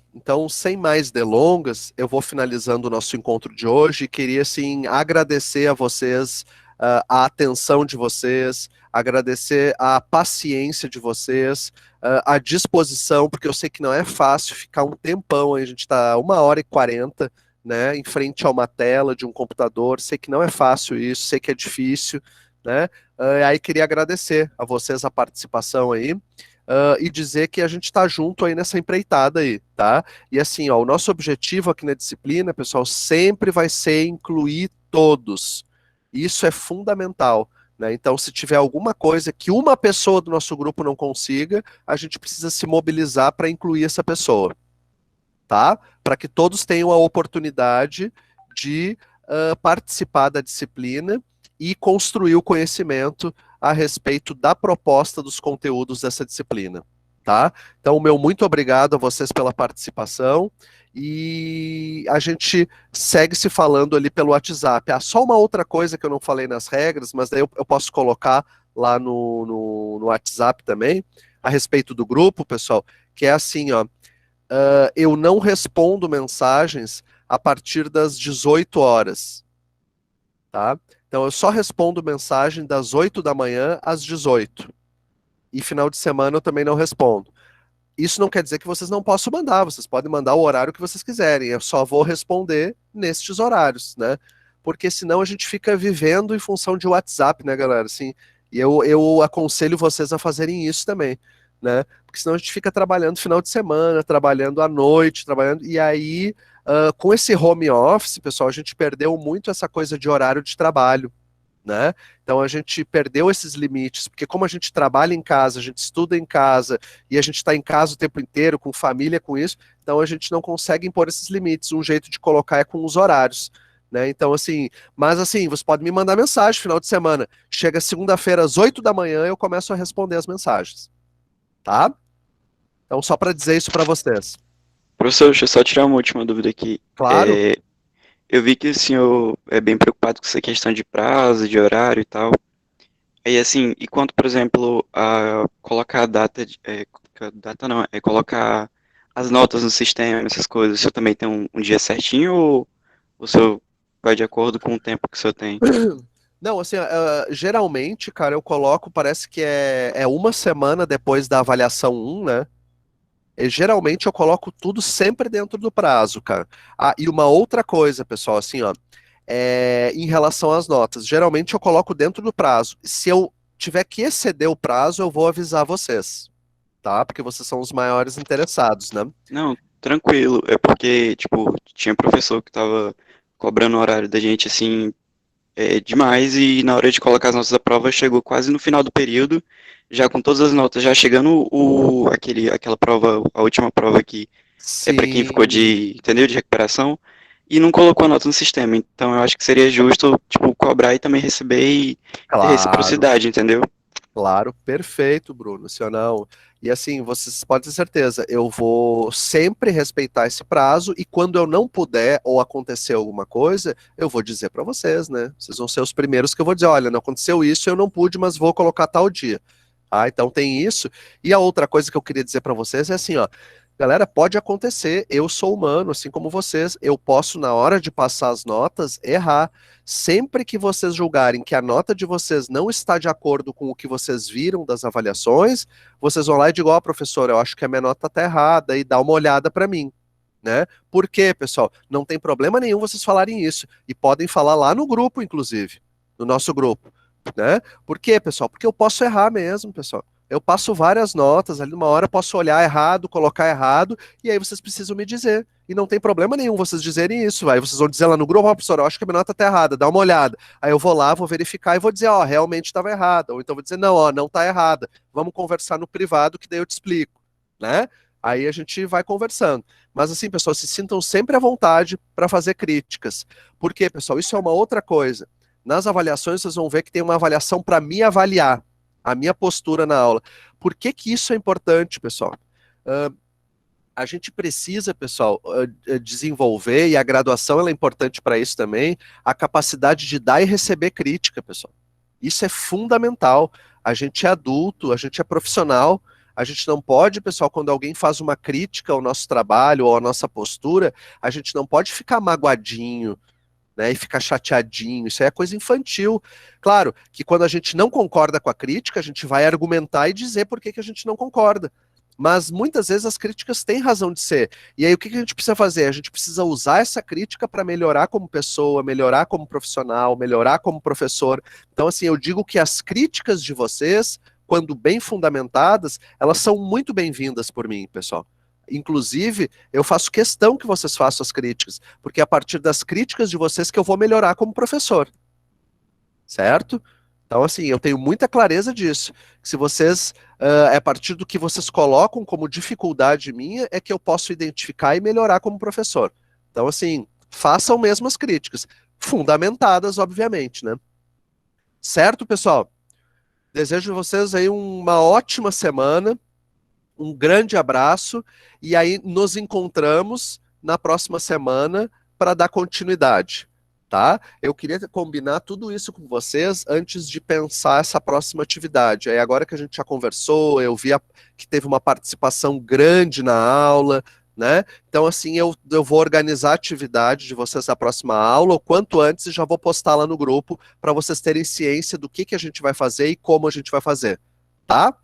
sem mais delongas, eu vou finalizando o nosso encontro de hoje e queria, assim, agradecer a vocês, a atenção de vocês, agradecer a paciência de vocês, a disposição, porque eu sei que não é fácil ficar um tempão, a gente está 1h40, né, em frente a uma tela de um computador. Sei que não é fácil isso, sei que é difícil, né? Aí queria agradecer a vocês a participação aí. E dizer que a gente está junto aí nessa empreitada aí, tá? E assim, ó, o nosso objetivo aqui na disciplina, pessoal, sempre vai ser incluir todos. Isso é fundamental, né? Então, se tiver alguma coisa que uma pessoa do nosso grupo não consiga, a gente precisa se mobilizar para incluir essa pessoa, tá? Para que todos tenham a oportunidade de participar da disciplina e construir o conhecimento a respeito da proposta dos conteúdos dessa disciplina, tá? Então, meu muito obrigado a vocês pela participação e a gente segue se falando ali pelo WhatsApp. Só uma outra coisa que eu não falei nas regras, mas daí eu posso colocar lá no WhatsApp também, a respeito do grupo, pessoal, que é assim, ó, eu não respondo mensagens a partir das 18 horas, tá? Então, eu só respondo mensagem das 8 da manhã às 18. E final de semana eu também não respondo. Isso não quer dizer que vocês não possam mandar, vocês podem mandar o horário que vocês quiserem, eu só vou responder nestes horários, né? Porque senão a gente fica vivendo em função de WhatsApp, né, galera? Assim, e eu aconselho vocês a fazerem isso também, né? Porque senão a gente fica trabalhando final de semana, trabalhando à noite, trabalhando, e aí... com esse home office, pessoal, a gente perdeu muito essa coisa de horário de trabalho, né? Então a gente perdeu esses limites, porque como a gente trabalha em casa, a gente estuda em casa, e a gente está em casa o tempo inteiro, com família, com isso, então a gente não consegue impor esses limites. Um jeito de colocar é com os horários, né? Então, assim, mas assim, você pode me mandar mensagem final de semana. Chega segunda-feira às 8 da manhã, eu começo a responder as mensagens, tá? Então, só para dizer isso para vocês. Professor, deixa eu só tirar uma última dúvida aqui. Claro. Eu vi que o senhor é bem preocupado com essa questão de prazo, de horário e tal. Aí, assim, e quanto, por exemplo, a colocar a data, data não, é colocar as notas no sistema, essas coisas, o senhor também tem um dia certinho ou o senhor vai de acordo com o tempo que o senhor tem? Não, assim, geralmente, cara, eu coloco, parece que é uma semana depois da avaliação 1, né? E, geralmente eu coloco tudo sempre dentro do prazo, cara. E uma outra coisa, pessoal, assim, ó, em relação às notas, geralmente eu coloco dentro do prazo. Se eu tiver que exceder o prazo, eu vou avisar vocês, tá? Porque vocês são os maiores interessados, né? Não, tranquilo. É porque, tipo, tinha professor que tava cobrando o horário da gente, assim, demais, e na hora de colocar as notas da prova, chegou quase no final do período, já com todas as notas, já chegando aquela prova, a última prova que é para quem ficou entendeu, de recuperação, e não colocou a nota no sistema. Então eu acho que seria justo, tipo, cobrar e também receber e ter reciprocidade, entendeu? Claro, perfeito, Bruno. Se eu não... E assim, vocês podem ter certeza, eu vou sempre respeitar esse prazo e quando eu não puder ou acontecer alguma coisa, eu vou dizer para vocês, né? Vocês vão ser os primeiros que eu vou dizer, olha, não aconteceu isso, eu não pude, mas vou colocar tal dia. Então tem isso. E a outra coisa que eu queria dizer para vocês é assim, ó, galera, pode acontecer, eu sou humano, assim como vocês, eu posso, na hora de passar as notas, errar. Sempre que vocês julgarem que a nota de vocês não está de acordo com o que vocês viram das avaliações, vocês vão lá e digam, ó, professor, eu acho que a minha nota está errada, e dá uma olhada para mim, né? Por quê, pessoal? Não tem problema nenhum vocês falarem isso, e podem falar lá no grupo, inclusive, no nosso grupo, né? Por quê, pessoal? Porque eu posso errar mesmo, pessoal. Eu passo várias notas, ali numa hora posso olhar errado, colocar errado, e aí vocês precisam me dizer. E não tem problema nenhum vocês dizerem isso. Aí vocês vão dizer lá no grupo, ó, professor, eu acho que a minha nota tá errada, dá uma olhada. Aí eu vou lá, vou verificar e vou dizer, ó, realmente estava errada. Ou então vou dizer, não, ó, não tá errada. Vamos conversar no privado que daí eu te explico, né? Aí a gente vai conversando. Mas assim, pessoal, se sintam sempre à vontade para fazer críticas. Por quê, pessoal? Isso é uma outra coisa. Nas avaliações vocês vão ver que tem uma avaliação para me avaliar a minha postura na aula. Por que que isso é importante, pessoal? A gente precisa, pessoal, desenvolver, e a graduação ela é importante para isso também, a capacidade de dar e receber crítica, pessoal. Isso é fundamental. A gente é adulto, a gente é profissional, a gente não pode, pessoal, quando alguém faz uma crítica ao nosso trabalho ou à nossa postura, a gente não pode ficar magoadinho, né, e ficar chateadinho, isso aí é coisa infantil. Claro que quando a gente não concorda com a crítica, a gente vai argumentar e dizer por que que a gente não concorda. Mas muitas vezes as críticas têm razão de ser. E aí o que a gente precisa fazer? A gente precisa usar essa crítica para melhorar como pessoa, melhorar como profissional, melhorar como professor. Então, assim, eu digo que as críticas de vocês, quando bem fundamentadas, elas são muito bem-vindas por mim, pessoal. Inclusive, eu faço questão que vocês façam as críticas, porque é a partir das críticas de vocês que eu vou melhorar como professor. Certo? Então, assim, eu tenho muita clareza disso. Se vocês, é a partir do que vocês colocam como dificuldade minha, é que eu posso identificar e melhorar como professor. Então, assim, façam mesmo as críticas, fundamentadas, obviamente, né? Certo, pessoal? Desejo a vocês aí uma ótima semana, um grande abraço, e aí nos encontramos na próxima semana para dar continuidade. Tá? Eu queria combinar tudo isso com vocês antes de pensar essa próxima atividade. Aí agora que a gente já conversou, eu vi que teve uma participação grande na aula, né? Então, assim, eu vou organizar a atividade de vocês na próxima aula o quanto antes e já vou postar lá no grupo para vocês terem ciência do que a gente vai fazer e como a gente vai fazer, tá?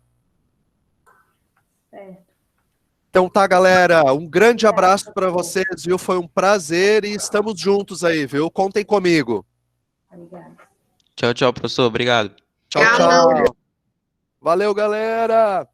Então tá, galera, um grande abraço para vocês, viu? Foi um prazer e estamos juntos aí, viu? Contem comigo. Tchau, tchau, professor. Obrigado. Tchau, tchau. Valeu, galera.